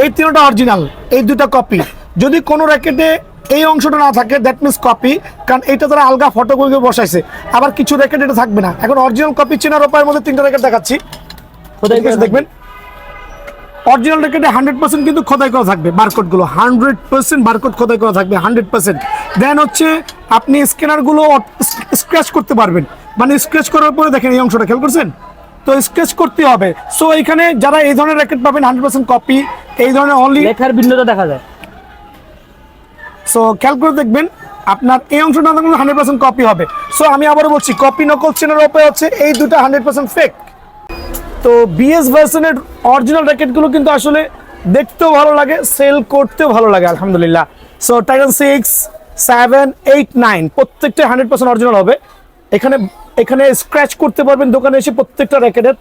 এই তিনটা অরিজিনাল, এই দুটা কপি। যদি কোনো র্যাকেটে এই অংশটা না থাকে দ্যাট মিনস কপি, কারণ এইটা তারা আলগা ফটো করে বসাইছে। আবার কিছু র্যাকেট এটা থাকবে না। এখন অরিজিনাল কপি চেনার উপায়ের মধ্যে তিনটা র্যাকেট দেখাচ্ছি, দেখবেন। অরিজিনাল র্যাকেটে 100% কিন্তু খোদাই করা থাকবে, বারকোড গুলো 100% বারকোড খোদাই করা থাকবে 100%। দেন হচ্ছে আপনি স্ক্যানার গুলো স্ক্র্যাচ করতে পারবেন, মানে স্ক্র্যাচ করার পরে দেখেন এই অংশটা খেয়াল করছেন তো স্ক্র্যাচ করতে হবে। সো এখানে যারা এই ধরনের র্যাকেট পাবেন 100% কপি, এই ধরনের অনলি লেখার ভিন্নতা দেখা যায়। সো খেয়াল করে দেখবেন আপনার এই অংশটা 100% কপি হবে। সো আমি আবারও বলছি, কপি নকল চেনার উপায় হচ্ছে এই দুটো 100% ফেক। তো বিএস ভার্সনের অরিজিনাল র্যাকেটগুলো কিন্তু আসলে দেখতেও ভালো লাগে, সেল করতেও ভালো লাগে আলহামদুলিল্লাহ। সো টাইটান 6, 7, 8, 9 প্রত্যেকটা 100% অরিজিনাল হবে। এখানে স্ক্র্যাচ করতে পারবেন দোকানে এসে প্রত্যেকটা র্যাকেটের।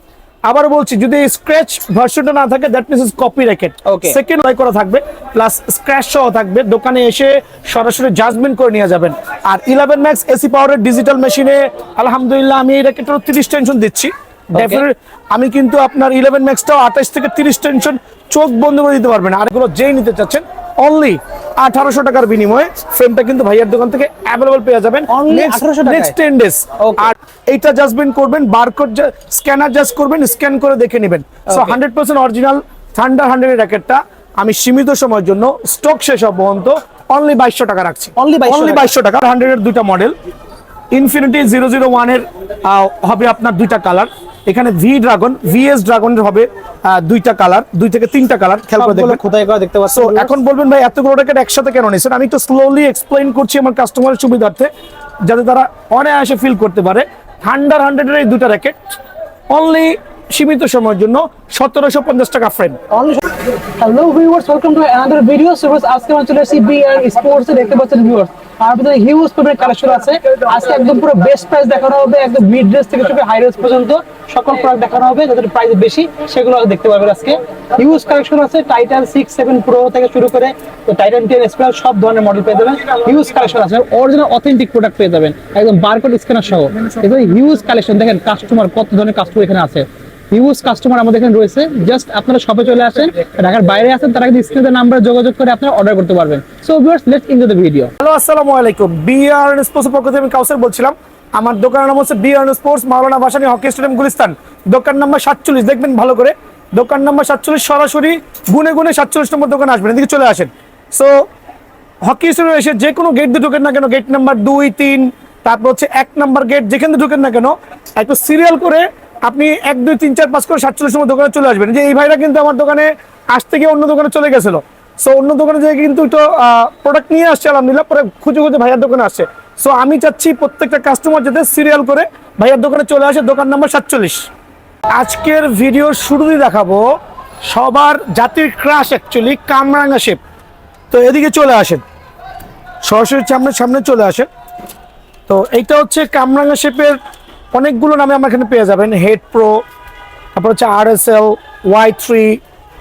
আবার বলছি, যদি স্ক্র্যাচ ভার্সনটা না থাকে that means copy racket. Second ওয়াই করা থাকবে প্লাস স্ক্র্যাচ সহ থাকবে, দোকানে এসে সরাসরি জাজমেন্ট করে নিয়ে যাবেন। আর 11 ম্যাক্স এসি পাওয়ারের ডিজিটাল মেশিনে আলহামদুলিল্লাহ আমি এই র্যাকেটের 30 টেনশন দিচ্ছি। আমি কিন্তু আপনার 11 ম্যাক্সটাও 28 থেকে 30 টেনশন চোখ বন্ধ করে দিতে পারবেন। আর এগুলো যেই নিতে চাচ্ছেন অনলি 1800 টাকার বিনিময়ে ফ্রেমটা কিন্তু ভাইয়ার দোকান থেকে অ্যাভেলেবল পেয়ে যাবেন নেক্সট 10 ডেজ। আর এইটা জাজমেন্ট করবেন, বারকোড স্ক্যানার জাজ করবেন, স্ক্যান করে দেখে নেবেন। সো 100% অরিজিনাল থান্ডার 100 এর র্যাকেটটা আমি সীমিত সময়ের জন্য স্টক শেষ হওয়া পর্যন্ত অনলি 2200 টাকা রাখছি। অনলি 2200 টাকা। 100 এর দুইটা মডেল, ইনফিনিটি 001 এর হবে আপনার দুইটা কালার। এখানে ভিএস ড্রাগনের হবে দুইটা কালার, 2 থেকে 3টা কালার। খেয়াল করে দেখবেন খোদাই করা দেখতে পাচ্ছেন। এখন বলবেন ভাই এতগুলো র্যাকেট একসাথে কেন নিছেন? আমি একটু স্লোলি এক্সপ্লেইন করছি আমার কাস্টমারের সুবিধার্থে, যাতে তারা অনায়াসে ফিল করতে পারে। থান্ডার 100 এর এই দুইটা র্যাকেট অনলি সীমিত সময়ের জন্য 1750 টাকা frame. Hello viewers, welcome to another video. So আজকে আমরা চলে এসেছি বিআর স্পোর্টস এ। দেখতে পাচ্ছেন ভিউয়ার্স, আর ভিতরে হিউজ পরিমাণে কালেকশন আছে। আজকে একদম পুরো বেস্ট প্রাইস দেখানো হবে, একদম মিড রেঞ্জ থেকে শুরু হাই রেঞ্জ পর্যন্ত সকল প্রোডাক্ট দেখানো হবে। যাদের প্রাইস বেশি সেগুলো দেখতে পারবেন। আজকে হিউজ কালেকশন আছে, টাইটান 6, 7 প্রো থেকে শুরু করে তো টাইটান 10 স্পেশাল সব ধরনের মডেল পেয়ে যাবেন। হিউজ কালেকশন আছে, অরিজিনাল অথেন্টিক প্রোডাক্ট পেয়ে যাবেন একদম বারকোড স্ক্যানার সহ। এখানে হিউজ কালেকশন দেখেন, কাস্টমার কত ধরনের কাস্টমার এখানে আছে। হিউজ কাস্টমার আমাদের এখানে রয়েছে। জাস্ট আপনারা শপে চলে আসেন, ঢাকার বাইরে আছেন তারা কিন্তু স্ক্রিনে নাম্বার যোগাযোগ করে আপনারা অর্ডার করতে পারবেন। So viewers, let's enjoy the video. Hello, আসসালামু আলাইকুম। বিআর স্পোর্টস পক্ষ থেকে আমি কাউসার বলছিলাম। আমার দোকানের নাম হচ্ছে বিআর স্পোর্টস, মাওলানা ভাসানী হকি স্টেডিয়াম, গুলিস্তান। দোকান নাম্বার 47, দেখবেন ভালো করে। দোকান নাম্বার 47, সরাসরি গুনে 47 নম্বর দোকানে আসবেন, এদিকে চলে আসেন। সো হকি স্টেডিয়ামে এসে যে কোনো গেট দিয়ে ঢুকেন না কেন, গেট নাম্বার 2, 3, তারপর হচ্ছে 1 নাম্বার গেট, যেখানে ঢুকেন না কেন একটু সিরিয়াল করে আপনি 1, 2, 3, 4, 5 করে 47 নম্বর দোকানে চলে আসবেন। যে এই ভাইরা কিন্তু আমার দোকানে আসতে গিয়ে অন্য দোকানে চলে গেছিল। সো অন্য দোকানে যেয়ে কিন্তু একটু প্রোডাক্ট নিয়ে আসছে আলহামদুলিল্লাহ, পরে খুঁজে খুঁজে ভাইয়ার দোকানে আসছে। সো আমি চাচ্ছি প্রত্যেকটা কাস্টমার যাতে সিরিয়াল করে ভাইয়ার দোকানে চলে আসে, দোকান নাম্বার 47। আজকের ভিডিওর শুরুতেই দেখাবো সবার জাতির ক্রাশ অ্যাকচুয়ালি কামরাঙ্গা শেপ। তো এদিকে চলে আসেন, সরাসরি সামনে চলে আসেন। তো এইটা হচ্ছে কামরাঙ্গা শেপের অনেকগুলো নামে আমার এখানে পেয়ে যাবেন। হেড প্রো, তারপর হচ্ছে RSL, Y3,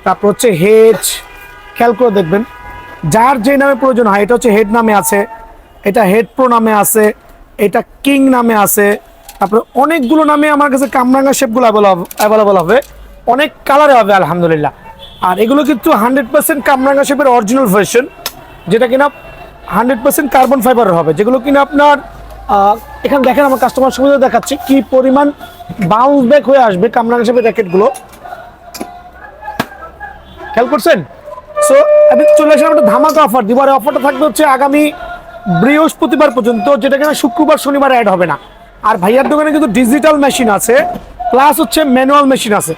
তারপর হচ্ছে হেড। খেয়াল করে দেখবেন যার যে নামে প্রয়োজন হয়। এটা হচ্ছে হেড নামে আছে, এটা হেড প্রো নামে আছে, এটা কিং নামে আছে। তারপরে অনেকগুলো নামে আমার কাছে কামরাঙ্গা শেপগুলো অ্যাভেলেবল হবে, অনেক কালারে হবে আলহামদুলিল্লাহ। আর এগুলো কিন্তু 100% কামরাঙ্গা শেপের অরিজিনাল ভার্সন, যেটা কিনা 100% কার্বন ফাইবারের হবে, যেগুলো কিনা আপনার এখানে দেখেন আমার কাস্টমার সুবিধা দেখাচ্ছি কি পরিমাণ বাউন্স ব্যাক হয়ে আসবে কামরাঙ্গা শেপের র্যাকেটগুলো। খেয়াল করছেন? সো আমি চলে আসলাম একটা ধামাকা অফার দিব। আর অফারটা থাকবে হচ্ছে আগামী বৃহস্পতিবার পর্যন্ত, যেটা কিনা শুক্রবার শনিবার অ্যাড হবে না। আর ভাইয়ার দোকানে কিন্তু ডিজিটাল মেশিন আছে, প্লাস হচ্ছে ম্যানুয়াল মেশিন আছে।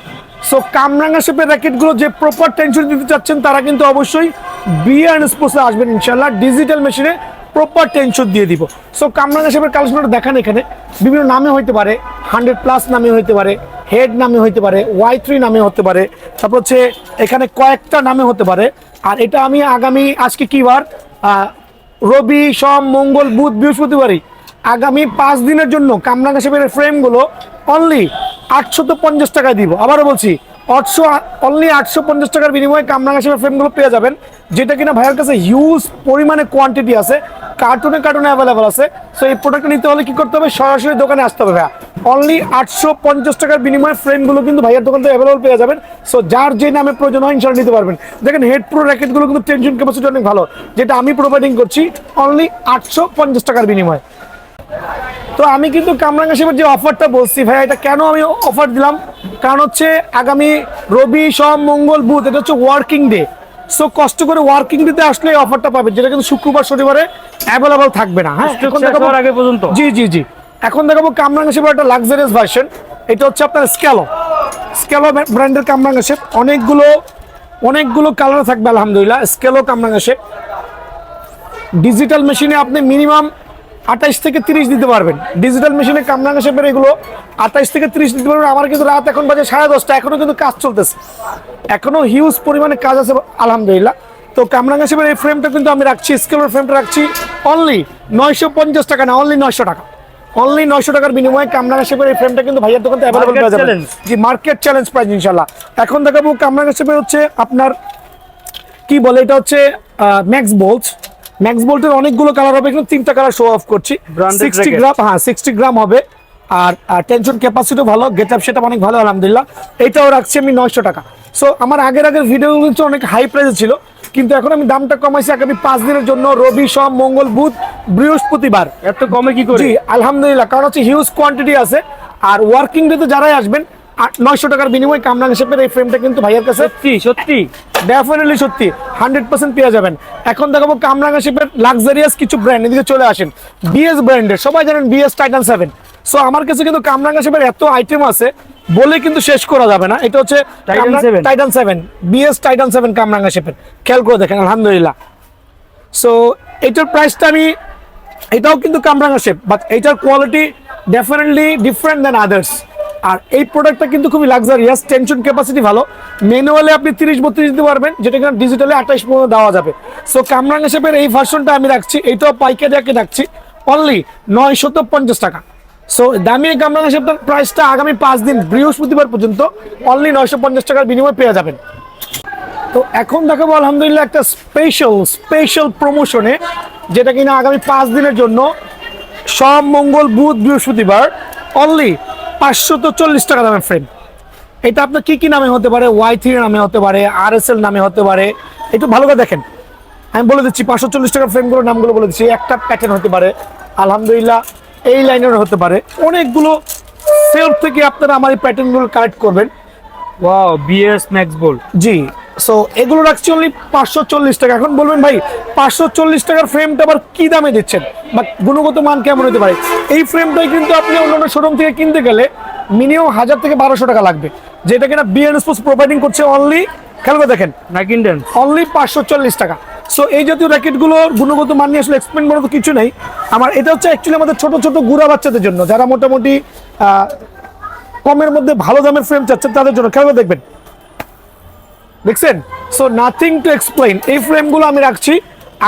সো কামরাঙ্গা শেপের র্যাকেটগুলো যে প্রপার টেনশন দিতে চাচ্ছেন তারা কিন্তু অবশ্যই বিআর স্পোর্টসে আসবেন ইনশাল্লাহ। ডিজিটাল মেশিনে প্রপার টেনশন দিয়ে দিব। সো কামরাঙ্গা শেপের কালেকশনটা দেখান, এখানে বিভিন্ন নামে হইতে পারে, 100+ নামে হইতে পারে, হেড নামে হইতে পারে, Y3 নামে হতে পারে, তারপর হচ্ছে এখানে কয়েকটা নামে হতে পারে। আর এটা আমি আজকে কি বার, রবি, সোম, মঙ্গল, বুধ, বৃহস্পতিবারই আগামী 5 দিনের জন্য কামরাঙ্গা শেপের ফ্রেমগুলো অনলি 850 টাকায় দিব। আবারও বলছি, অনলি 850 টাকার বিনিময়ে কামরাঙ্গা শেপের ফ্রেমগুলো পেয়ে যাবেন, যেটা কিনা ভাইয়ের কাছে হিউজ পরিমাণে কোয়ান্টিটি আছে, কার্টুনে অ্যাভেলেবল আছে। সো এই প্রোডাক্টটা নিতে হলে কি করতে হবে? সরাসরি দোকানে আসতে হবে ভাইয়া। অনলি 850 টাকার বিনিময়ে ফ্রেমগুলো কিন্তু ভাইয়ার দোকান থেকে অ্যাভেলেবল পেয়ে যাবেন। সো যার যে নামে প্রয়োজন হয় ইনশাআল্লাহ নিতে পারবেন। দেখেন হেড প্রো র্যাকেটগুলো কিন্তু টেনশন ক্যাপাসিটি অনেক ভালো, যেটা আমি প্রোভাইডিং করছি অনলি 850 টাকার বিনিময়ে। তো আমি কিন্তু কামরাঙ্গা শেপের যে অফারটা বলছি ভাই, এটা কেন আমি অফার দিলাম, কারণ হচ্ছে আগামী রবি সোম মঙ্গল বুধ এটা হচ্ছে ওয়ার্কিং ডে। সো কষ্ট করে ওয়ার্কিং ডেতে আসলে এই অফারটা পাবেন, যেটা কিন্তু শুক্রবার শনিবারে অ্যাভেলেবল থাকবে না। হ্যাঁ, এখন দেখাবো আগে পর্যন্ত। জি জি জি, এখন দেখাবো কামরাঙ্গা শেপের একটা লাক্সারিয়াস ভার্সন। এটা হচ্ছে আপনার স্ক্যালো ব্র্যান্ডের কামরাঙ্গা শেপ। অনেকগুলো কালার থাকবে আলহামদুলিল্লাহ। স্ক্যালো কামরাঙ্গা শেপ ডিজিটাল মেশিনে আপনি মিনিমাম 28 থেকে 30 দিতে পারবেন। ডিজিটাল মেশিনে কামরাঙ্গা শেপের এগুলো 28 থেকে 30 দিতে পারবেন। আমার কিন্তু রাত এখন বাজে 10:30, এখনো কিন্তু কাজ চলতেছে, এখনো হিউজ পরিমাণে কাজ আছে আলহামদুলিল্লাহ। তো কামরাঙ্গা শেপের এই ফ্রেমটা কিন্তু আমি রাখছি, স্কেলের ফ্রেমটা রাখছি অনলি 950 টাকা, না অনলি 900 টাকা। অনলি 900 টাকার বিনিময়ে কামরাঙ্গা শেপের এই ফ্রেমটা কিন্তু ভাইয়ার দোকানে অ্যাভেলেবল পেয়ে যাবেন। জি, মার্কেট চ্যালেঞ্জ প্রাইস ইনশাআল্লাহ। এখন দেখাবো কামরাঙ্গা শেপের হচ্ছে আপনার কি বলে, এটা হচ্ছে ম্যাক্স বোল্টের অনেকগুলো কালার হবে, এখানে 3টা কালার শো অফ করছি। 60 গ্রাম, হ্যাঁ 60 গ্রাম হবে। আর টেনশন ক্যাপাসিটিও ভালো, গেট আপ সেটা অনেক ভালো আলহামদুলিল্লাহ। এটাও রাখছি আমি 900 টাকা। সো আমার আগের ভিডিওগুলো কিন্তু অনেক হাই প্রাইসে ছিল, কিন্তু এখন আমি দামটা কমাইছি আগামী 5 দিনের জন্য, রবি সোম মঙ্গল বুধ বৃহস্পতিবার। এত কমে কি করে? জি আলহামদুলিল্লাহ, কারণ হচ্ছে হিউজ কোয়ান্টিটি আছে। আর ওয়ার্কিং ডেতে যারাই আসবেন 900 টাকার বিনিময়ে কামরাঙ্গা শেপের এই ফ্রেমটা কিন্তু ভাইয়ের কাছে সত্যি ডেফিনেটলি সত্যি 100% পেয়ে যাবেন। এখন দেখাবো কামরাঙ্গা শেপের লাক্সারিয়াস কিছু ব্র্যান্ড, এদিকে চলে আসেন। বিএস ব্র্যান্ডের, সবাই জানেন বিএস টাইটান 7। সো আমার কাছে কিন্তু কামরাঙ্গা শেপের এত আইটেম আছে বলে কিন্তু শেষ করা যাবে না। এটা হচ্ছে টাইটান 7, বিএস টাইটান 7 কামরাঙ্গা শেপের, খেয়াল করে দেখেন আলহামদুলিল্লাহ। সো এটার প্রাইসটা আমি, এটাও কিন্তু কামরাঙ্গা শেপ, বাট এটার quality definitely different than others. আর এই প্রোডাক্টটা কিন্তু খুবই লাক্সারিয়াস, টেনশন ক্যাপাসিটি ভালো। ম্যানুয়ালি আপনি 30-32 দিতে পারবেন, যেটা কিনা ডিজিটালি 28 পর্যন্ত দেওয়া যাবে। সো কামরাঙ্গা শেপের এই ভার্সনটা আমি রাখছি, এইটাও পাইকারি রাখছি অনলি 950 টাকা। সো দামি কামরাঙ্গা শেপটার প্রাইসটা আগামী 5 দিন বৃহস্পতিবার পর্যন্ত অনলি 950 টাকার বিনিময়ে পেয়ে যাবেন। তো এখন দেখাবো আলহামদুলিল্লাহ একটা স্পেশাল প্রমোশনে, যেটা কিনা আগামী 5 দিনের জন্য সোম মঙ্গল বুধ বৃহস্পতিবার অনলি 540 টাকা দামের ফ্রেম। এটা আপনার কি নামে হতে পারে, Y3 নামে হতে পারে, RSL নামে হতে পারে। একটু ভালো করে দেখেন, আমি বলে দিচ্ছি 540 টাকার ফ্রেমগুলোর নামগুলো বলে দিচ্ছি। একটা প্যাটার্ন হতে পারে আলহামদুলিল্লাহ, এই লাইনের হতে পারে, অনেকগুলো সেলফ থেকে আপনারা আমার এই প্যাটার্নগুলো কালেক্ট করবেন। Wow, BS Max Bolt. জি, সো এগুলো রাখছি অনলি 540 টাকা। এখন বলবেন ভাই 540 টাকার ফ্রেমটা আবার কি দামে দিচ্ছেন, বা গুণগত মান কেমন হতে পারে? এই ফ্রেমটাই কিন্তু আপনি অন্যান্য শোরুম থেকে কিনতে গেলে মিনিমাম 1000 থেকে 1200 টাকা লাগবে, যেটা কিনা বিএন স্পোর্টস প্রোভাইডিং করছে অনলি, খেয়াল করে দেখেন, অনলি 540 টাকা। সো এই জাতীয় র্যাকেটগুলোর গুণগত মান নিয়ে আসলে এক্সপ্লেন করার তো কিছু নেই আমার। এটা হচ্ছে অ্যাকচুয়ালি আমাদের ছোট ছোট গুড়া বাচ্চাদের জন্য, যারা মোটামুটি কমের মধ্যে ভালো দামের ফ্রেম চাচ্ছেন তাদের জন্য। খেয়াল করে দেখবেন, দেখছেন? So nothing to explain. এই ফ্রেমগুলো আমি রাখছি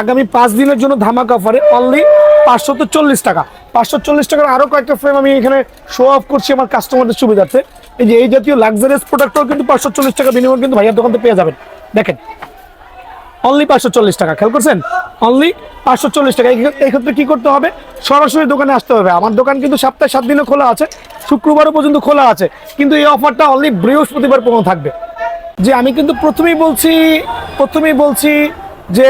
আগামী 5 দিনের জন্য ধামাকা অফারে অনলি 540 টাকা। 540 টাকার আরো কয়েকটা ফ্রেম আমি এখানে শো অফ করছি আমার কাস্টমারদের সুবিধার্থে। এই যে এই জাতীয় লাক্সারিয়াস প্রোডাক্টও কিন্তু 540 টাকা বিনিময়ে কিন্তু ভাইয়ার দোকান থেকে পেয়ে যাবেন। দেখেন অনলি 540 টাকা, খেয়াল করছেন? অনলি 540 টাকা। এই ক্ষেত্রে কি করতে হবে? সরাসরি দোকানে আসতে হবে। আমার দোকান কিন্তু সপ্তাহে 7 দিনও খোলা আছে, শুক্রবারও পর্যন্ত খোলা আছে, কিন্তু এই অফারটা অনলি বৃহস্পতিবার পর্যন্ত থাকবে। যে আমি কিন্তু প্রথমেই বলছি যে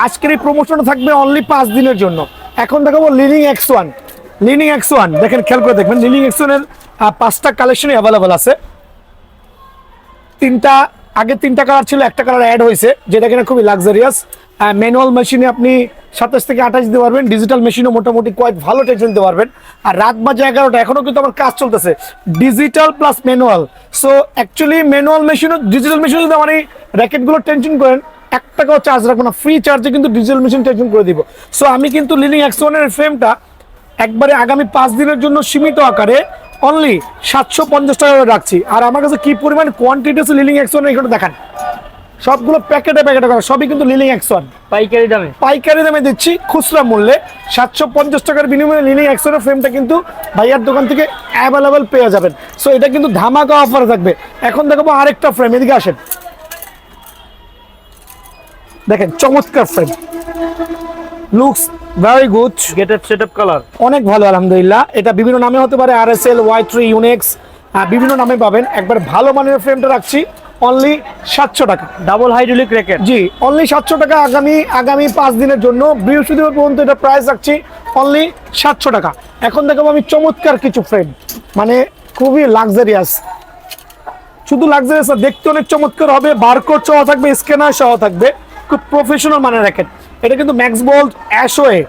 আজকের এই প্রমোশনটা থাকবে অনলি 5 দিনের জন্য। এখন দেখাবো লিনিং X1। দেখেন, খেয়াল করে দেখবেন, লিনিং X1 এর 5টা কালেকশনই অ্যাভেলেবল আছে। আগে 3টা কালার ছিল, একটা কালার অ্যাড হয়েছে, যেটা কিনা খুবই লাক্সারিয়াস। ম্যানুয়াল মেশিনে আপনি 27 থেকে 28 দিতে পারবেন, ডিজিটাল মেশিনও মোটামুটি কোয়াইট ভালো টেনশন দিতে পারবেন। আর রাত বাজে 11টা, এখনো কিন্তু আমার কাজ চলতেছে, digital plus manual. So actually manual মেশিনও ডিজিটাল মেশিনও যদি আমার এই র্যাকেটগুলো টেনশন করেন, 1 টাকাও চার্জ রাখবো না, ফ্রি চার্জে কিন্তু ডিজিটাল মেশিন টেনশন করে দিব। সো আমি কিন্তু লিনিং X1 এর ফ্রেমটা একবারে আগামী 5 দিনের জন্য সীমিত আকারে অনলি 750 টাকা রাখছি। আর আমার কাছে কি পরিমাণ কোয়ান্টিটি আছে লিনিং X1 এখানে দেখান, সবগুলো প্যাকেটে করা, সবই কিন্তু লিনিং X1 পাইকারি দামে দিচ্ছি খুচরা মূল্যে 750 টাকার বিনিময়ে। লিনিং X1 এর ফ্রেমটা কিন্তু ভাইয়ার দোকান থেকে অ্যাভেলেবল পেয়ে যাবেন। সো এটা কিন্তু ধামাকা অফার থাকবে। এখন দেখাবো আরেকটা ফ্রেম, এদিকে আসেন, দেখেন চমৎকার frame, looks very good, getup setup colour. অনেক ভালো আলহামদুলিল্লাহ। এটা বিভিন্ন নামে হতে পারে, RSL, Y3, ইউনেক্স, বিভিন্ন নামে পাবেন। একবার ভালো মানের ফ্রেমটা রাখছি অনলি 700 টাকা। Double hydraulic racket. জি, অনলি 700 টাকা। আগামী 5 দিনের জন্য বৃহস্পতিবার পর্যন্ত এটা প্রাইস রাখছি অনলি 700 টাকা। এখন দেখাবো আমি চমৎকার কিছু ফ্রেম, মানে খুবই লাক্সারিয়াস, শুধু লাক্সারিয়াস, দেখতে অনেক চমৎকার হবে। বারকোড সহ থাকবে, স্ক্যানার সহ থাকবে, খুব প্রফেশনাল মানের র্যাকেট। এটা কিন্তু ম্যাক্স বোল্ট অ্যাশোয়ে,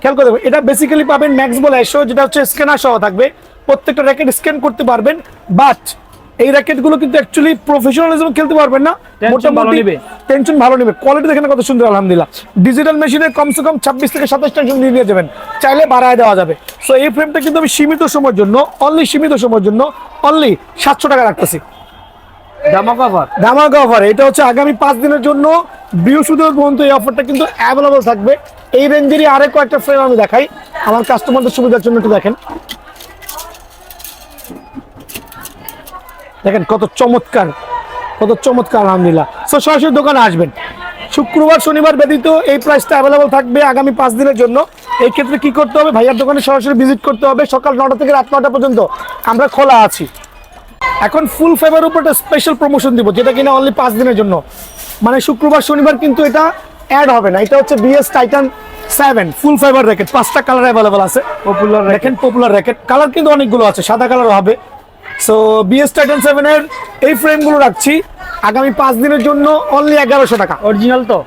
খেয়াল করে দেখবেন। এটা বেসিক্যালি পাবেন ম্যাক্স বোল্ট অ্যাশো, যেটা হচ্ছে স্ক্যানার সহ থাকবে। প্রত্যেকটা র্যাকেট স্ক্যান করতে পারবেন, বাট এই র্যাকেটগুলো কিন্তু অ্যাকচুয়ালি প্রফেশনালিজম খেলতে পারবেন না, মোটামুটি টেনশন ভালো নেবে। কোয়ালিটি দেখেন কত সুন্দর আলহামদুলিল্লাহ। ডিজিটাল মেশিনে কমসে কম 26 থেকে 27 টেনশন দিয়ে যাবেন, চাইলে বাড়ায় দেওয়া যাবে। সো এই ফ্রেমটা কিন্তু আমি সীমিত সময়ের জন্য, অনলি 700 টাকা রাখতেছি। ধামাকা অফার। এটা হচ্ছে আগামী 5 দিনের জন্য বৃহস্পতিবার পর্যন্ত এই অফারটা কিন্তু অ্যাভেলেবল থাকবে। এই রেঞ্জেরই আরো কয়েকটা ফ্রেম আমি দেখাই আমার কাস্টমারদের সুবিধার জন্য, একটু দেখেন। দেখেন কত চমৎকার আলহামদুলিল্লাহ। সো সরাসরি দোকানে আসবেন, শুক্রবার শনিবার ব্যতীত এই প্রাইসটা অ্যাভেলেবল থাকবে আগামী 5 দিনের জন্য। এই ক্ষেত্রে কি করতে হবে, ভাইয়ার দোকানে সরাসরি ভিজিট করতে হবে। সকাল 9টা থেকে রাত 9টা পর্যন্ত আমরা খোলা আছি। এখন ফুল ফাইবার উপর একটা স্পেশাল প্রমোশন দিব, যেটা কিনা অনলি 5 দিনের জন্য, মানে শুক্রবার শনিবার কিন্তু এটা অ্যাড হবে না। এটা হচ্ছে BS টাইটান 7 ফুল ফাইবার র্যাকেট, 5টা কালার অ্যাভেলেবল আছে। পপুলার র্যাকেট কালার কিন্তু অনেকগুলো আছে, সাদা কালার হবে। সো BS টাইটান 7 এর এই ফ্রেমগুলো রাখছি আগামী 5 দিনের জন্য অনলি 1100 টাকা। অরিজিনাল তো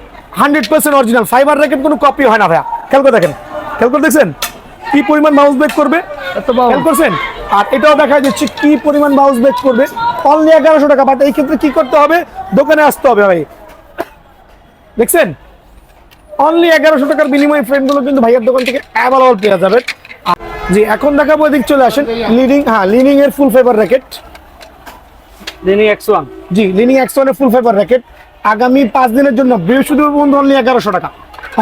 100% অরিজিনাল ফাইবার র্যাকেট, কোনো কপি হয় না ভাইয়া। খেয়াল করে দেখছেন কি পরিমাণ বাউন্স ব্যাক করবে, খেয়াল করছেন? আর এটাও দেখা যাচ্ছে কি পরিমাণ বাউন্স ব্যাক করবে, অনলি 1100 টাকা। বাট এই ক্ষেত্রে কি করতে হবে, দোকানে আসতে হবে ভাই। দেখছেন, অনলি 1100 টাকার বিনিময়ে ফ্রেমগুলো কিন্তু ভাইয়ার দোকান থেকে অ্যাভেলেবল পেয়ে যাবেন। জি, এখন দেখাবো, এদিক চলে আসেন। লিনিং এর ফুল ফাইবার র্যাকেট, লিনিং X1। জি, লিনিং X1 এর ফুল ফাইবার র্যাকেট আগামী 5 দিনের জন্য বৃহস্পতিবার পর্যন্ত অনলি 1100 টাকা।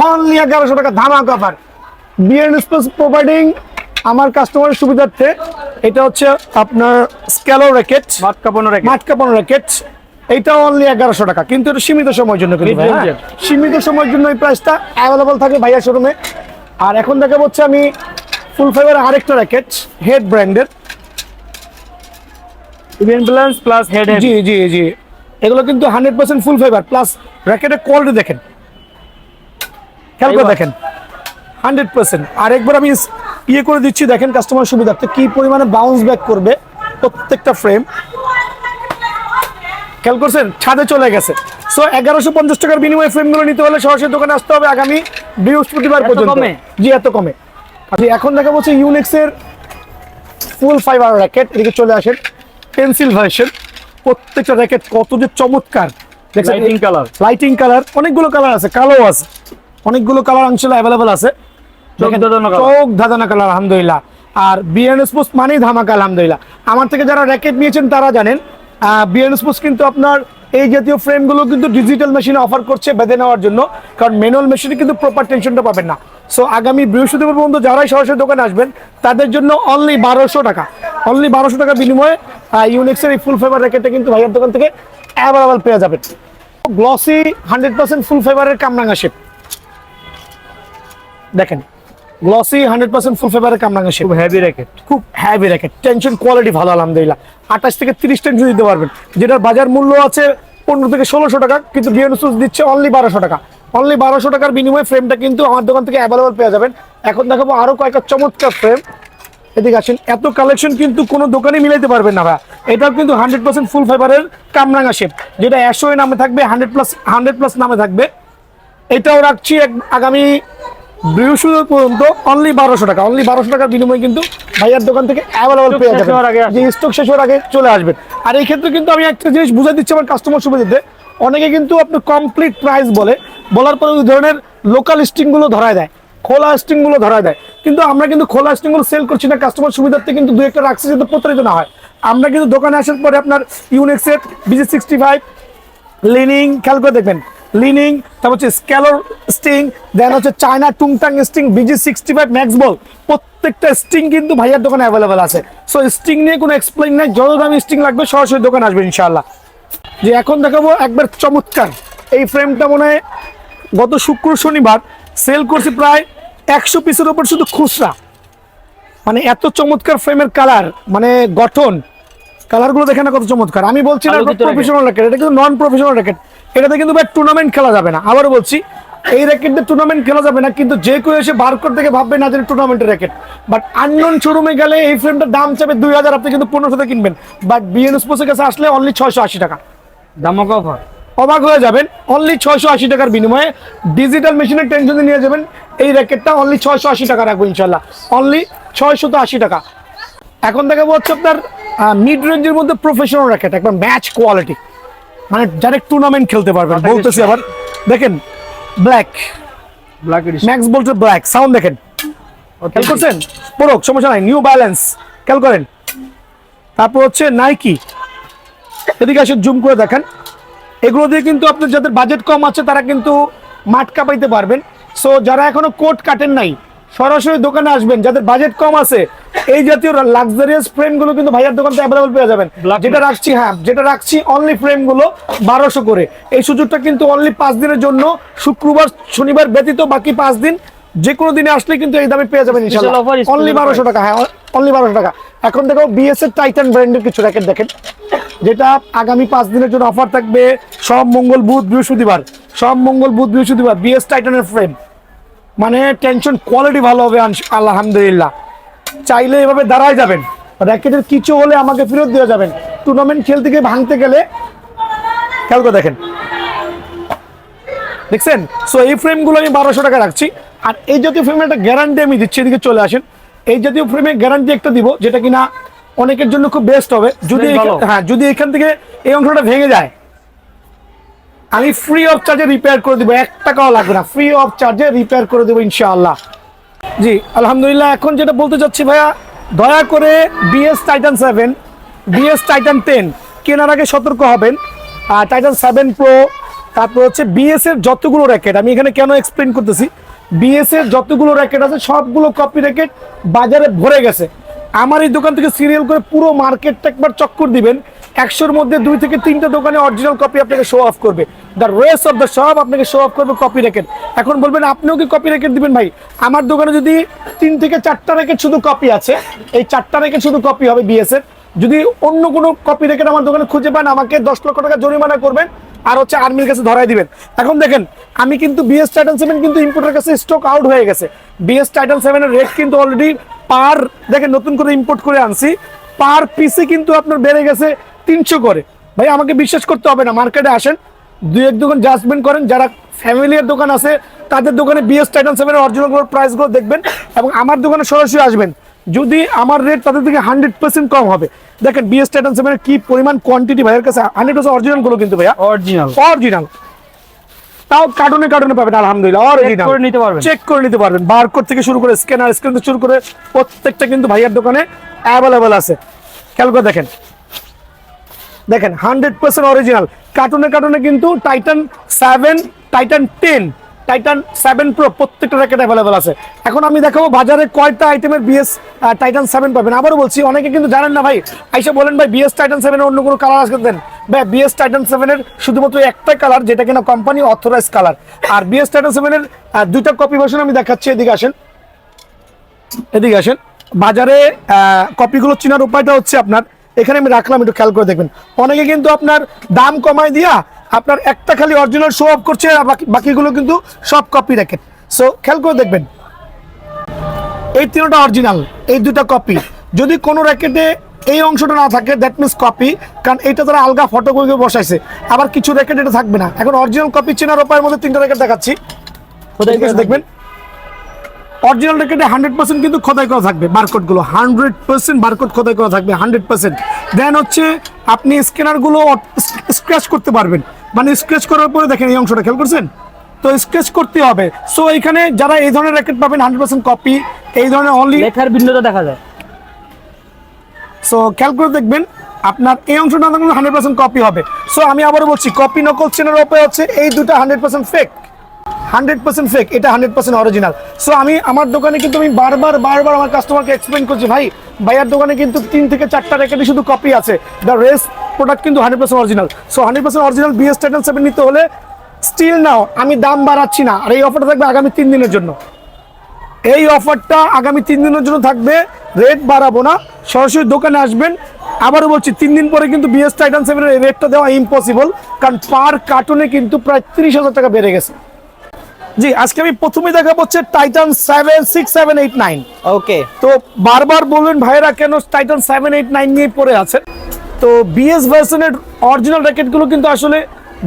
অনলি 1100 টাকা ধামাকা অফার। বিএন স্পেস প্রোভাইডিং আমার কাস্টমারের সুবিধার্থে এটা হচ্ছে আপনার স্ক্যালো র্যাকেট, মাঠ কাঁপানো র্যাকেট। এইটাও অনলি 1100 টাকা, কিন্তু এটা সীমিত সময়ের জন্য, সীমিত সময়ের জন্য এই প্রাইসটা অ্যাভেলেবল থাকে ভাইয়া শোরুমে। আর এখন দেখা হচ্ছে আমি ফুল ফাইবার আরেকটা র্যাকেট, হেড ব্র্যান্ডের, ইভেন ব্যালেন্স প্লাস হেড। জি, এগুলো কিন্তু 100% ফুল ফাইবার প্লাস র্যাকেটের কোয়ালিটি দেখেন, খেয়াল করে দেখেন 100%। আর একবার আমি ইয়ে করে দিচ্ছি, দেখেন কাস্টমার সুবিধার্থে কি পরিমাণে বাউন্স ব্যাক করবে প্রত্যেকটা ফ্রেম, খেয়াল করছেন? ছাদে চলে গেছে। সো 1150 টাকার বিনিময়ে ফ্রেমগুলো নিতে হলে সরাসরি দোকানে আসতে হবে আগামী বৃহস্পতিবার পর্যন্ত। জি, এত কমে। এখন দেখা হচ্ছে ইউনেক্সের ফুল ফাইবার র্যাকেট, এদিকে চলে আসেন। পেন্সিল ভার্সন, প্রত্যেকটা র্যাকেট কত যে চমৎকার, লাইটিং কালার, অনেকগুলো কালার আছে, কালো আছে, অনেকগুলো কালার অংশে অ্যাভেলেবল আছে। চোখ ধাঁধানো কালার আলহামদুলিল্লাহ। আর বিএন স্পোর্টস মানেই ধামাকা আলহামদুলিল্লাহ। আমার থেকে যারা র্যাকেট নিয়েছেন তারা জানেন বিএন স্পোর্টস কিন্তু আপনার এই জাতীয় ফ্রেমগুলো কিন্তু ডিজিটাল মেশিনে অফার করছে বেঁধে নেওয়ার জন্য, কারণ ম্যানুয়াল মেশিনে কিন্তু প্রপার টেনশনটা পাবেন না। সো আগামী বৃহস্পতিবার পর্যন্ত যারাই সরাসরি দোকানে আসবেন তাদের জন্য অনলি 1200 টাকা, অনলি 1200 টাকার বিনিময়ে ইউনেক্সের এই ফুল ফাইবার র্যাকেটটা কিন্তু ভাইয়ার দোকান থেকে অ্যাভেলেবল পেয়ে যাবেন। গ্লসি 100% ফুল ফাইবারের কামরাঙ্গা শেপ, দেখেন গ্লসি 100% ফুল ফাইবারের কামরাঙ্গা শেপ, খুব হেভি র্যাকেট, টেনশন কোয়ালিটি ভালো আলহামদুলিল্লাহ। 28 থেকে 30 টেনশন দিতে পারবেন, যেটার বাজার মূল্য আছে 15 থেকে 1600 টাকা, কিন্তু বিএন স্পোর্টস দিচ্ছে অনলি 1200 টাকা। অনলি 1200 টাকার বিনিময়ে ফ্রেমটা কিন্তু আমার দোকান থেকে অ্যাভেলেবল পেয়ে যাবেন। এখন দেখাবো আরো কয়েকটা চমৎকার ফ্রেম, এদিকে আসেন। এত কালেকশন কিন্তু কোনো দোকানে মিলাইতে পারবেন না ভাই। এটাও কিন্তু 100% ফুল ফাইবারের কামরাঙ্গা শেপ, যেটা অ্যাশো নামে থাকবে, 100+ নামে থাকবে। এটাও রাখছি আগামী বৃহস্পতিবার পর্যন্ত অনলি 1200 টাকা। অনলি 1200 টাকার বিনিময়ে কিন্তু ভাইয়ার দোকান থেকে অ্যাভেলেবল পেয়ে যাবেন, যে স্টক শেষ হওয়ার আগে চলে আসবেন। আর এই ক্ষেত্রে কিন্তু আমি একটা জিনিস বুঝাই দিচ্ছি আমার কাস্টমার সুবিধাতে, অনেকে কিন্তু আপনি কমপ্লিট প্রাইস বলার পরে ওই ধরনের লোকাল স্টিংগুলো ধরায় দেয়, খোলা স্টিংগুলো ধরায় দেয়, কিন্তু আমরা কিন্তু খোলা স্টিংগুলো সেল করছি না কাস্টমার সুবিধার্থে, কিন্তু দু একটা রাখছি যাতে প্রতারিত না হয়। আমরা কিন্তু দোকানে আসার পরে আপনার ইউনেক্সের BG65 লিনিং, খেয়াল করে দেখবেন, লিনিং, তারপর হচ্ছে স্ক্যালোর স্টিং, দেন হচ্ছে চায়না টুংটাং স্টিং, BG65 ম্যাক্স বল, প্রত্যেকটা স্টিং কিন্তু ভাইয়ার দোকানে অ্যাভেলেবেল আছে। সো স্টিং নিয়ে কোনো এক্সপ্লেইন নাই, যত দামি স্টিং লাগবে সরাসরি দোকানে আসবে ইনশাআল্লাহ। যে এখন দেখাবো একবার চমৎকার এই ফ্রেমটা, মনে হয় গত শুক্র শনিবার সেল করছি প্রায় 100 পিসের উপর শুধু খুচরা। মানে এত চমৎকার ফ্রেমের কালার, মানে গঠন, কালারগুলো দেখেন না কত চমৎকার। আমি বলছি না আলোকিত প্রফেশনাল র্যাকেট, এটা কিন্তু নন প্রফেশনাল র্যাকেট। এটাতে কিন্তু ভাই টুর্নামেন্ট খেলা যাবে না। আবারও বলছি, এই র্যাকেটে টুর্নামেন্ট খেলা যাবে না, কিন্তু যে কেউ এসে বারকোড থেকে ভাববে না যে টুর্নামেন্টের র্যাকেট। বাট আননোন শোরুমে গেলে এই ফ্রেমটার দাম চাবে 2000, আপনি কিন্তু 1500 কিনবেন। বাট বিএন স্পোর্টসের কাছে আসলে অনলি 680 টাকা। ধামাকা অফার। অবাক হয়ে যাবেন, অনলি 680 টাকার বিনিময়ে ডিজিটাল মেশিনের টেনশন নিয়ে যাবেন এই র্যাকেটটা অনলি 680 টাকা রাখবো ইনশাল্লাহ, অনলি 680 টাকা। এখন দেখাবো হচ্ছে আপনার মিড রেঞ্জের মধ্যে প্রফেশনাল র্যাকেট, একবার ম্যাচ কোয়ালিটি, মানে ডাইরেক্ট টুর্নামেন্ট খেলতে পারবেন। বলতেছি আবার, দেখেন ব্ল্যাক ব্ল্যাক এডিশন, ম্যাক্স বোল্টের ব্ল্যাক, সাউন্ড দেখেন, খেয়াল করছেন? পরক সমস্যা নাই, নিউ ব্যালেন্স খেয়াল করেন। তারপর হচ্ছে নাইকি, এদিকে আসে জুম করে দেখেন। এগুলো দিয়ে কিন্তু আপনার যাদের বাজেট কম আছে তারা কিন্তু মাঠ কাঁপাইতে পারবেন। সো যারা এখনো কোট কাটেন নাই, সরাসরি দোকানে আসবেন। যাদের বাজেট কম আছে, এই জাতীয় লাক্সারিয়াস ফ্রেমগুলো কিন্তু ভাইয়ার দোকানে অ্যাভেলেবল পেয়ে যাবেন। যেটা রাখছি, হ্যাঁ যেটা রাখছি অনলি ফ্রেমগুলো 1200 করে। এই সুযোগটা কিন্তু অনলি 5 দিনের জন্য, শুক্রবার শনিবার ব্যতীত বাকি 5 দিন যে কোনো দিনে আসলে কিন্তু এই দামে পেয়ে যাবেন ইনশাআল্লাহ, অনলি 1200 টাকা। হ্যাঁ অনলি 1200 টাকা। এখন দেখো বিএস এর টাইটান ব্র্যান্ডের কিছু র্যাকেট দেখেন, যেটা আগামী 5 দিনের জন্য অফার থাকবে। সব মঙ্গল বুধ বৃহস্পতিবার, সব মঙ্গল বুধ বৃহস্পতিবার বিএস টাইটানের ফ্রেম, মানে টেনশন কোয়ালিটি ভালো হবে আলহামদুলিল্লাহ। চাইলে এভাবে দাঁড়ায় যাবেন, র্যাকেটের কিছু হলে আমাকে ফেরত দিয়ে যাবেন। টুর্নামেন্ট খেলতে গিয়ে ভাঙতে গেলে খেয়াল করে দেখেন, দেখছেন? সো এই ফ্রেমগুলো আমি 1200 টাকা রাখছি। আর এই জাতীয় ফ্রেমের একটা গ্যারান্টি আমি দিচ্ছি, এদিকে চলে আসেন। এই জাতীয় ফ্রেমের গ্যারান্টি একটা দিব, যেটা কিনা অনেকের জন্য খুব বেস্ট হবে। যদি হ্যাঁ যদি এখান থেকে এই অংশটা ভেঙে যায়, আমি ফ্রি অফ চার্জে রিপেয়ার করে দিব, 1 টাকাও লাগবে না, ফ্রি অফ চার্জে রিপেয়ার করে দেবো ইনশাআল্লাহ। জি আলহামদুলিল্লাহ। এখন যেটা বলতে চাচ্ছি ভাইয়া, দয়া করে বিএস টাইটান 7, বিএস টাইটান 10 কেনার আগে সতর্ক হবেন। টাইটান 7 প্রো, তারপর হচ্ছে বিএস এর যতগুলো র্যাকেট, আমি এখানে কেন এক্সপ্লেন করতেছি, বিএস এর যতগুলো র্যাকেট আছে সবগুলো কপি র্যাকেট বাজারে ভরে গেছে। আমার এই দোকান থেকে সিরিয়াল করে পুরো মার্কেটটা একবার চক্কর দিবেন, 100-র মধ্যে 2 থেকে 3টা দোকানে অরিজিনাল কপি আপনাকে শো অফ করবে। The rest of the shop আপনাকে শো অফ করবে কপি র্যাকেট। এখন বলবেন আপনিও কি কপি র্যাকেট দিবেন? ভাই আমার দোকানে যদি 3 থেকে 4টা র্যাকেট শুধু কপি আছে, এই 4টা র্যাকেট শুধু কপি হবে বিএস এর। যদি অন্য কোনো কপি র্যাকেট আমার দোকানে খুঁজে পান, আমাকে 10 লক্ষ টাকা জরিমানা করবেন, আর হচ্ছে আর্মির কাছে ধরাই দিবেন। এখন দেখেন, আমি কিন্তু বিএস টাইটান 7 কিন্তু ইম্পোর্টের কাছে স্টক আউট হয়ে গেছে। বিএস টাইটান 7 এর রেট কিন্তু অলরেডি পার, দেখেন নতুন করে ইম্পোর্ট করে আনছি, পার পিসে কিন্তু আপনার বেড়ে গেছে 300 করে। ভাই আমাকে বিশ্বাস করতে হবে না, মার্কেটে আসেন, 2-1 দোকান জাজমেন্ট করেন। যারা ফ্যামিলির দোকান আছে তাদের দোকানে বিএস টাইটান 7 এর অরিজিনাল প্রাইসগুলো দেখবেন, এবং আমার দোকানে সরাসরি আসবেন। যদি আমার রেট তাদের থেকে 100% কম হবে। দেখেন বিএস টাইটান 7 এর কি পরিমাণ কোয়ান্টিটি ভাইয়ের কাছে, 100% অরিজিনাল গুলো কিন্তু ভাইয়া অরিজিনাল, তাও কার্টুনে কার্টুনে পাবেন আলহামদুলিল্লাহ, অরিজিনাল করে নিতে পারবেন, চেক করে নিতে পারবেন। বারকোড থেকে শুরু করে স্ক্যানার থেকে শুরু করে প্রত্যেকটা কিন্তু ভাইয়ার দোকানে অ্যাভেলেবল আছে। খেয়াল করে দেখেন, দেখেন 100% অরিজিনাল। কার্টুনে কার্টুনে কিন্তু টাইটান 7, টাইটান 10, টাইটান 7 প্রো প্রত্যেকটা র্যাকেট অ্যাভেলেবল আছে। এখন আমি দেখাবো বাজারে কয়টা আইটেমের বিএস টাইটান 7 পাবেন। আবারও বলছি, অনেকে কিন্তু জানেন না ভাই, আইসা বলেন ভাই বিএস টাইটান 7 এর অন্য কোনো কালার আছে দেন। ভাই বিএস টাইটান 7 এর শুধুমাত্র একটাই কালার, যেটা কিনা কোম্পানি অথরাইজ কালার। আর বিএস টাইটান 7 এর 2টা কপি ভার্সন আমি দেখাচ্ছি, এদিকে আসেন, এদিকে আসেন। বাজারে কপিগুলো চেনার উপায়টা হচ্ছে আপনার এখানে আমি রাখলাম, একটু খেয়াল করে দেখবেন। অনেকে কিন্তু আপনার দাম কমায় দিয়া আপনার একটা খালি অরিজিনাল শো অফ করছে, আর বাকিগুলো কিন্তু সব কপি র্যাকেট। সো খেয়াল করে দেখবেন, এই 3টা অরিজিনাল, এই 2টা কপি। যদি কোনো র্যাকেটে এই অংশটা না থাকে, দ্যাট মিনস কপি, কারণ এইটা তারা আলগা ফটো করে বসাইছে। আবার কিছু র্যাকেট এটা থাকবে না। এখন অরিজিনাল কপি চেনার উপায়ের মধ্যে 3টা র্যাকেট দেখাচ্ছি, দেখবেন। অরিজিনাল র্যাকেটে 100% কিন্তু খোদাই করা থাকবে, বারকোডগুলো 100% বারকোড খোদাই করা থাকবে 100%। দেন হচ্ছে আপনি স্ক্যানারগুলো স্ক্র্যাচ করতে পারবেন, মানে স্ক্র্যাচ করার পরে দেখেন এই অংশটা খেয়াল করছেন তো, স্ক্র্যাচ করতে হবে। সো এখানে যারা এই ধরনের র্যাকেট পাবেন 100% কপি, এই ধরনের অনলি লেখার ভিন্নতা দেখা যায়। সো খেয়াল করে দেখবেন, আপনার এই অংশটা 100% কপি হবে। সো আমি আবারও বলছি, কপি নকল চেনার উপায় হচ্ছে এই 2টা 100% ফেক, 100% ফেক, এটা 100% অরিজিনাল। সো আমি আমার দোকানে কিন্তু আমি বারবার আমার কাস্টমারকে এক্সপ্লেন করছি, ভাইয়ার দোকানে কিন্তু 3 থেকে 4টা র্যাকেটই শুধু কপি আছে, দ্য রেস্ট প্রোডাক্ট কিন্তু 100% original. So 100% original BS Titan 7 নিতে হলে স্টিল নাও, আমি দাম বাড়াচ্ছি না, আর এই অফারটা থাকবে আগামী 3 দিনের জন্য। এই অফারটা আগামী 3 দিনের জন্য থাকবে, রেট বাড়াবো না, সরাসরি দোকানে আসবেন। আবারও বলছি 3 দিন পরে কিন্তু বিএস টাইটান 7 এর রেটটা দেওয়া ইম্পসিবল, কারণ পার কার্টুনে কিন্তু প্রায় 30,000 টাকা বেড়ে গেছে। জি, আজকে আমি প্রথমে দেখাবো হচ্ছে টাইটান 6789। ওকে, তো বারবার বলবেন ভাইয়েরা কেন টাইটান 789 নিয়ে পড়ে আছেন। তো বিএস ভার্সনের অরিজিনাল র্যাকেটগুলো কিন্তু আসলে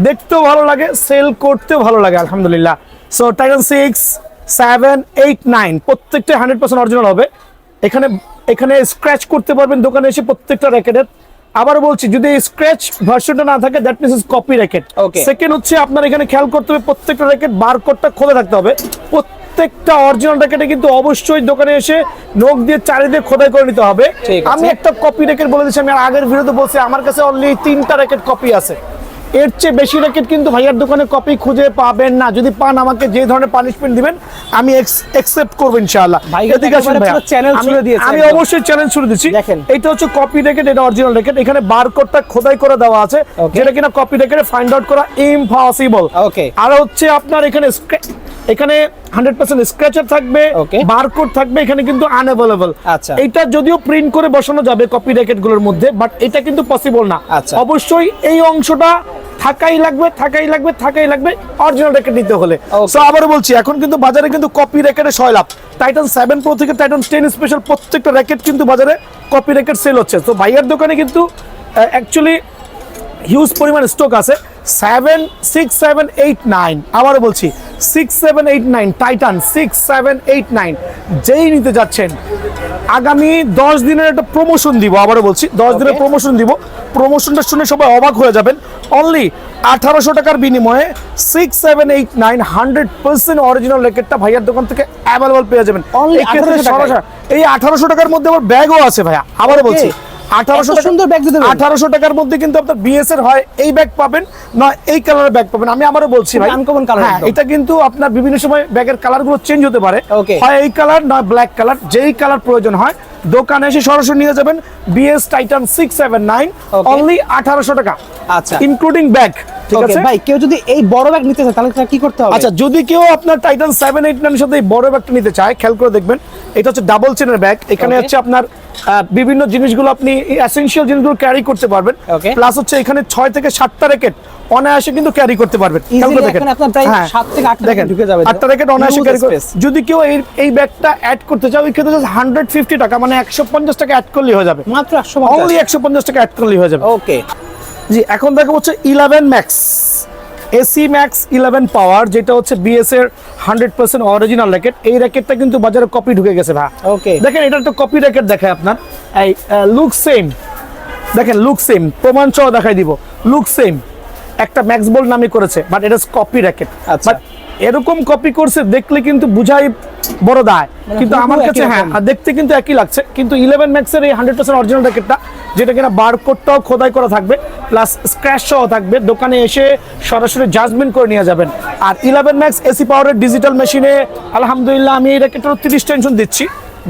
দেখতেও ভালো লাগে, সেল করতেও ভালো লাগে আলহামদুলিল্লাহ। সো টাইটান 6789 প্রত্যেকটা 100% অরিজিনাল হবে। এখানে এখানে স্ক্র্যাচ করতে পারবেন দোকানে এসে প্রত্যেকটা র্যাকেটের। আবার বলছি, যদি স্ক্র্যাচ ভার্সনটা না থাকে that means copy racket. Okay. Second হচ্ছে আপনার এখানে খেয়াল করতে হবে প্রত্যেকটা র্যাকেট বারকোডটা খোলা থাকতে হবে। প্রত্যেকটা অরিজিনাল র্যাকেটে কিন্তু অবশ্যই দোকানে এসে নখ দিয়ে চারিদিকে খোদাই করে নিতে হবে। ঠিক আছে। আমি একটা কপি র্যাকেট বলে দিচ্ছি, আমি আর আগের ভিডিওতে বলছি আমার কাছে অনলি 3টা র্যাকেট কপি আছে। এর চেয়ে বেশি র্যাকেট কিন্তু ভাইয়ার দোকানে কপি খুঁজে পাবেন না। যদি পান আমাকে যে ধরনের পানিশমেন্ট দিবেন আমি একসেপ্ট করব ইনশাআল্লাহ। ভাই এদিকে আসুন ভাইয়া। পুরো চ্যানেল ছুড়ে দিয়েছে আমি একদম। অবশ্যই চ্যালেঞ্জ ছুড়ে দিচ্ছি। দেখেন। এটা হচ্ছে কপি র্যাকেট, এটা অরিজিনাল র্যাকেট। এখানে বারকোডটা খোদাই করে দেওয়া আছে, Okay. যেটা কিনা কপি র্যাকেটে ফাইন্ড আউট করা ইম্পসিবল। Okay. আর হচ্ছে আপনার এখানে 100% স্ক্র্যাচার থাকবে, Okay. বারকোড থাকবে, এখানে কিন্তু আনঅ্যাভেলেবল। আচ্ছা। এটা যদিও প্রিন্ট করে বসানো যাবে কপি র্যাকেট গুলোর মধ্যে, বাট এটা কিন্তু পসিবল না। আচ্ছা। অবশ্যই এই অংশটা থাকাই লাগবে, অরিজিনাল র্যাকেট নিতে হলে। Okay. সো আবারও বলছি, এখন কিন্তু বাজারে কিন্তু কপি র্যাকেটে 6 লাখ। টাইটান 7 প্রো থেকে টাইটান 10 স্পেশাল প্রত্যেকটা র্যাকেট কিন্তু বাজারে কপি র্যাকেট সেল হচ্ছে। তো ভাইয়ার দোকানে কিন্তু অ্যাকচুয়ালি হিউজ পরিমাণ স্টক আছে। 6789, আবারও বলছি 6789, টাইটান 6789 যেই নিতে যাচ্ছেন আগামী 10 দিনের একটা প্রমোশন দিব। আবারও বলছি 10 দিনের Okay. প্রমোশন দিব। প্রমোশনটা শুনে সবাই অবাক হয়ে যাবেন। অনলি 1800 টাকার বিনিময়ে 6789 100% অরিজিনাল র্যাকেটটা ভাইয়ার দোকান থেকে অ্যাভেলেবল পেয়ে যাবেন। Only এক্ষেত্রে 1800 টাকায়? সরাসরি এই 1800 টাকার মধ্যে আবার ব্যাগও আছে ভাইয়া। আবারও Okay. বলছি 1800 এত সুন্দর ব্যাগ দিতে পারবেন? 1800 টাকার মধ্যে কিন্তু আপনার বিএস এর হয় এই ব্যাগ পাবেন, না এই কালারের ব্যাগ পাবেন। আমি আবারও বলছি ভাই, আনকমন কালার হ্যাঁ, একদম। এটা কিন্তু আপনার বিভিন্ন সময় ব্যাগের কালার গুলো চেঞ্জ হতে পারে। Okay. হয় এই কালার না ব্ল্যাক কালার, যেই কালার প্রয়োজন হয় দোকানে এসে সরাসরি নিয়ে যাবেন। BS Titan 679 Okay. অনলি 1800 টাকা, আচ্ছা। Including bag. ঠিক ওকে আছে ভাই, কেউ যদি এই বড় ব্যাগ নিতে চায় তাহলে তার কি করতে হবে? আচ্ছা, যদি কেউ আপনার টাইটান 789 এর সাথে এই বড় ব্যাগটা নিতে চায়, খেয়াল করে দেখবেন এটা হচ্ছে ডাবল চেনের ব্যাগ। এখানে Okay. হচ্ছে আপনার বিভিন্ন জিনিসগুলো আপনি এসেনশিয়াল জিনিসগুলো ক্যারি করতে পারবেন। Okay. প্লাস হচ্ছে এখানে 6 থেকে 7টা র্যাকেট অনায়াসে কিন্তু ক্যারি করতে পারবেন। খেয়াল করে Easily দেখেন। এখানে আপনার প্রায় হ্যাঁ, 7 থেকে 8টা দেখেন, ঢুকে যাবে। 8টা র্যাকেট অনায়াসে Huge ক্যারি করে। space। যদি কেউ এই ব্যাগটা অ্যাড করতে চায় ওই ক্ষেত্রে 150 টাকা মানে 150 টাকা অ্যাড করলেই হয়ে যাবে। মাত্র অনলি 150। 150 টাকা অ্যাড করলেই হয়ে যাবে। ওকে, জি, এখন দেখা হচ্ছে 11 ম্যাক্স এসি ম্যাক্স 11 পাওয়ার, যেটা হচ্ছে বিএস এর 100% অরিজিনাল র্যাকেট। এই র্যাকেটটা কিন্তু বাজারে কপি ঢুকে গেছে ভাই। Okay. দেখেন, এটা একটা কপি র্যাকেট দেখায় আপনার, এই লুক সেম, দেখেন লুক সেম, প্রমাণ সহ দেখাই দিব। লুক সেম, একটা ম্যাক্স বোল্ড নামে করেছে, বাট এটা কপি র্যাকেট। আচ্ছা। বাট এরকম কপি করছে দেখলে কিন্তু বুঝাই বড় দায়, কিন্তু হুবহু আমার একই কাছে হ্যাঁ রকম। আর দেখতে কিন্তু একই লাগছে। কিন্তু 11 ম্যাক্সের এই 100% অরিজিনাল র্যাকেটটা, যেটা কিনা বারকোডটাও খোদাই করা থাকবে প্লাস স্ক্র্যাচ সহ থাকবে, দোকানে এসে সরাসরি জাজমেন্ট করে নিয়ে যাবেন। আর 11 ম্যাক্স এসি পাওয়ারের ডিজিটাল মেশিনে আলহামদুলিল্লাহ আমি এই র্যাকেটেরও 30 টেনশন দিচ্ছি।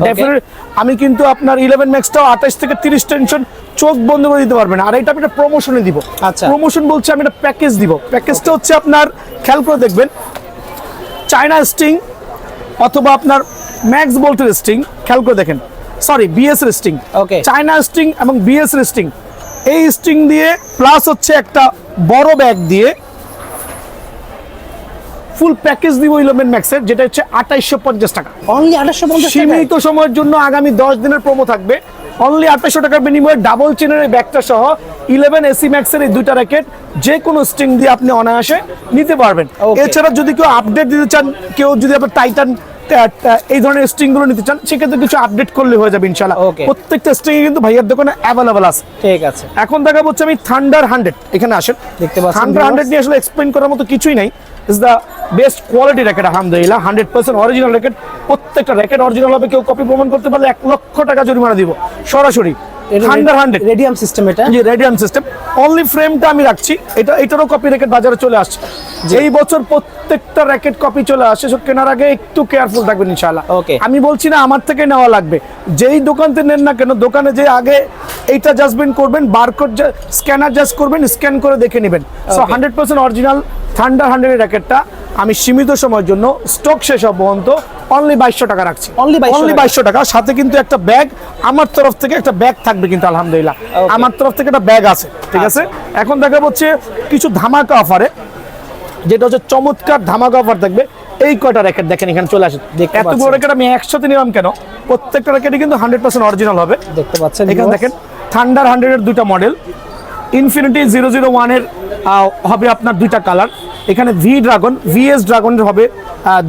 ডেফিনেটলি আমি কিন্তু আপনার 11 ম্যাক্সটাও 28 থেকে 30 টেনশন চোখ বন্ধ করে দিতে পারবেন। আর এটা আমি একটা প্রমোশনে দিব। আচ্ছা। প্রমোশন বলছি, আমি একটা প্যাকেজ দিব। প্যাকেজটা হচ্ছে আপনার খেয়াল করে দেখবেন, চায়না স্টিং অথবা আপনার ম্যাক্স বোল্টের স্টিং, খেয়াল করে দেখেন, সরি বিএস এর স্টিং, Okay. চায়না স্টিং এবং বিএস এর স্টিং, এই স্টিং দিয়ে প্লাস হচ্ছে একটা বড় ব্যাগ দিয়ে ফুল প্যাকেজ দিব 11 ম্যাক্সের, যেটা হচ্ছে 2850 টাকা। অনলি 2850 টাকা। সীমিত সময়ের জন্য আগামী 10 দিনের প্রোমো থাকবে। অনলি 2800 টাকার বিনিময়ে ডাবল চেনের এই ব্যাগটা সহ 11 এসি ম্যাক্সের এই দুইটা র্যাকেট যে কোনো স্ট্রিং দিয়ে আপনি অনায়াসে নিতে পারবেন। Okay. এছাড়া যদি কেউ আপডেট দিতে চান, কেউ যদি আপনার টাইটান এই ধরনের স্ট্রিং গুলো নিতে চান, সেক্ষেত্রে কিছু আপডেট করলে হয়ে যাবে ইনশাআল্লাহ। Okay. প্রত্যেকটা স্ট্রিং কিন্তু ভাইয়ার দোকানে অ্যাভেলেবল আছে। ঠিক আছে। এখন দেখা হচ্ছে আমি থান্ডার 100, এখানে আসেন। দেখতে পাচ্ছেন থান্ডার 100 নিয়ে আসলে এক্সপ্লেইন করার মতো কিছুই নাই। Is the best quality racket আলহামদুলিল্লাহ, 100% অরিজিনাল র্যাকেট। প্রত্যেকটা র্যাকেট অরিজিনাল হবে, কেউ কপি প্রমাণ করতে পারলে 1 লক্ষ টাকা জরিমানা দিব সরাসরি। থান্ডার 100 রেডিয়াম সিস্টেম এটা। জি, রেডিয়াম সিস্টেম। অনলি ফ্রেমটা আমি রাখছি, এটারও কপি র্যাকেট বাজারে চলে আসছে। এই বছর প্রত্যেকটা র্যাকেট কপি চলে আসছে, সব কেনার আগে একটু কেয়ারফুল থাকবেন ইনশাআল্লাহ। Okay. আমি বলছি না আমার থেকে নেওয়া লাগবে, যেই দোকান থেকে নেন না কেন, দোকানে যে আগে এইটা জাজমেন্ট করবেন, বারকোড স্ক্যানার জাজ করবেন, স্ক্যান করে দেখে নেবেন। So Okay. 100% অরিজিনাল থান্ডার 100 এর র্যাকেটটা আমি সীমিত সময়ের জন্য স্টক শেষ হওয়া পর্যন্ত অনলি 2200 টাকা রাখছি। Only 2200 টাকা, সাথে কিন্তু একটা ব্যাগ আমার তরফ থেকে একটা ব্যাগ থাকবে কিন্তু আলহামদুলিল্লাহ আমার তরফ থেকে একটা ব্যাগ আছে, ঠিক আছে। এখন দেখা হচ্ছে কিছু ধামাকা অফারে, যেটা হচ্ছে চমৎকার ধামাকা অফার থাকবে। এই কয়টা র্যাকেট দেখেন এখানে চলে আসে, এতগুলো র্যাকেট আমি একসাথে নিলাম কেন, প্রত্যেকটা র্যাকেটই কিন্তু 100% অরিজিনাল হবে। দেখতে পাচ্ছেন এখানে দেখেন থান্ডার 100 এর দুইটা মডেল, ইনফিনিটি 001 এর হবে আপনার দুইটা কালার, এখানে ভিএস ড্রাগনের হবে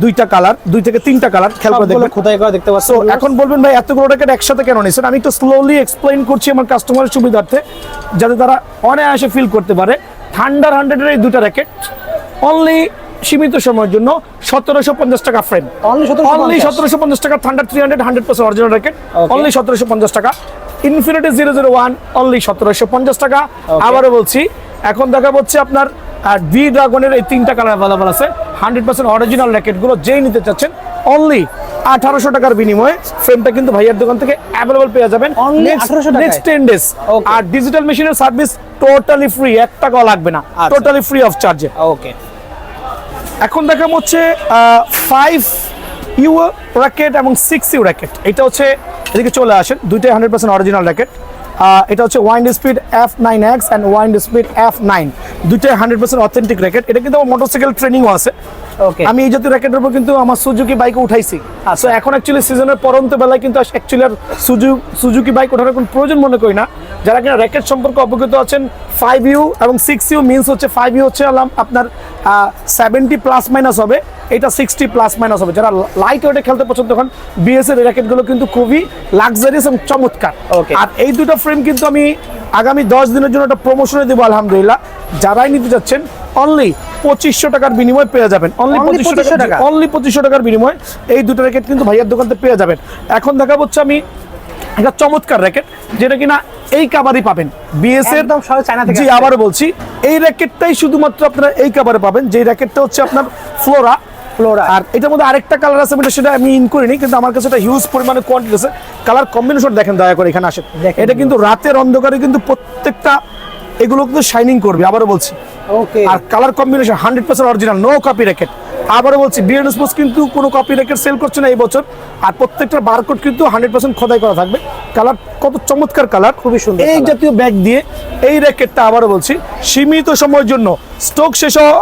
দুইটা কালার, 2 থেকে 3টা কালার, খেয়াল করে দেখবেন খোদাই করা দেখতে পাচ্ছেন। সো এখন বলবেন ভাই এতগুলো র্যাকেট একসাথে কেন নিছেন, আমি একটু স্লোলি এক্সপ্লেইন করছি আমার কাস্টমারের সুবিধার্থে, যাতে তারা অনায়াসে ফিল করতে পারে। থান্ডার 100 এর এই দুইটা র্যাকেট অনলি সীমিত সময়ের জন্য 1750 টাকা ফ্রেম, Only অনলি 1750 টাকা। থান্ডার 300 100% অরিজিনাল র্যাকেট, অনলি 1750 টাকা। ইনফিনিটি 001 অনলি 1750 টাকা। আবারও বলছি, এখন দেখা হচ্ছে আপনার ভি ড্রাগনের এই 3টা কালার অ্যাভেলেবল আছে, 100% অরিজিনাল র্যাকেটগুলো যেই নিতে চাচ্ছেন অনলি 1800 টাকার বিনিময়ে ফ্রেমটা কিন্তু ভাইয়ার দোকান থেকে অ্যাভেলেবল পেয়ে যাবেন Only 1800 টাকায়? Next 10 days. আর ডিজিটাল মেশিনের সার্ভিস টোটালি ফ্রি, 1 টাকাও লাগবে না, টোটালি ফ্রি অফ চার্জে। ওকে, এখন দেখাম হচ্ছে 5U র্যাকেট এবং 6U র্যাকেট। এটা হচ্ছে এদিকে চলে আসেন, দুইটাই 100% অরিজিনাল র্যাকেট। এটা হচ্ছে wind speed F9X and wind speed F9, দুইটাই 100% অথেন্টিক র্যাকেট। এটা কিন্তু আমার মোটরসাইকেল ট্রেনিংও আছে। ওকে, আমি এই জাতীয় র্যাকেটের উপর কিন্তু আমার সুজুকি বাইকে উঠাইছি। সো এখন অ্যাকচুয়ালি সিজনের পরন্ত বেলায় কিন্তু অ্যাকচুয়ালি আর সুজুকি বাইক ওঠার কোনো প্রয়োজন মনে করি না। যারা কিনা র্যাকেট সম্পর্কে অবগত আছেন, 5U এবং 6U মিনস হচ্ছে 5U হচ্ছে আপনার 70 প্লাস মাইনাস হবে, এটা 60 প্লাস মাইনাস হবে। যারা লাইট ওয়েটে খেলতে পছন্দ করেন, বিএস এর র্যাকেটগুলো কিন্তু খুবই লাক্সারিয়াস এবং চমৎকার। আর এই দুটো ফ্রেম কিন্তু আমি আগামী 10 দিনের জন্য একটা প্রমোশনে দেবো আলহামদুলিল্লাহ। যারাই নিতে যাচ্ছেন অনলি 2500 টাকার বিনিময়ে পেয়ে যাবেন, অনলি 2500 টাকা, অনলি 2500 টাকার বিনিময়ে এই দুটো র্যাকেট কিন্তু ভাইয়ার দোকানতে পেয়ে যাবেন। এখন দেখা হচ্ছে আমি একটা চমৎকার র্যাকেট, যেটা কিনা এই কাভারই পাবেন বিএস এর, একদম সরাসরি চায়না থেকে জি আবারও বলছি, এই র্যাকেটটাই শুধুমাত্র আপনারা এই কাভারে পাবেন, যে র্যাকেটটা হচ্ছে আপনার ফ্লোরা। আর এটার মধ্যে আরেকটা কালার আছে, সেটা আমি ইন করিনি, কিন্তু আমার কাছে একটা হিউজ পরিমাণে কোয়ান্টিটি আছে। কালার কম্বিনেশন দেখেন দয়া করে, এখানে আসেন, এটা কিন্তু রাতের অন্ধকারে কিন্তু প্রত্যেকটা এগুলো কিন্তু শাইনিং করবে। আবারও বলছি, ওকে, আর colour combination 100% original, no copy racket. আবারও বলছি, বিএন স্পোর্টস কিন্তু কোনো কপি র্যাকেট সেল করছে না এই বছর। আর প্রত্যেকটা বারকোড কিন্তু 100% খোদাই করা থাকবে। কালার কত চমৎকার কালার, খুবই সুন্দর। এই জাতীয় ব্যাগ দিয়ে এই র্যাকেটটা আবারও বলছি সীমিত সময়ের জন্য স্টক শেষ হওয়া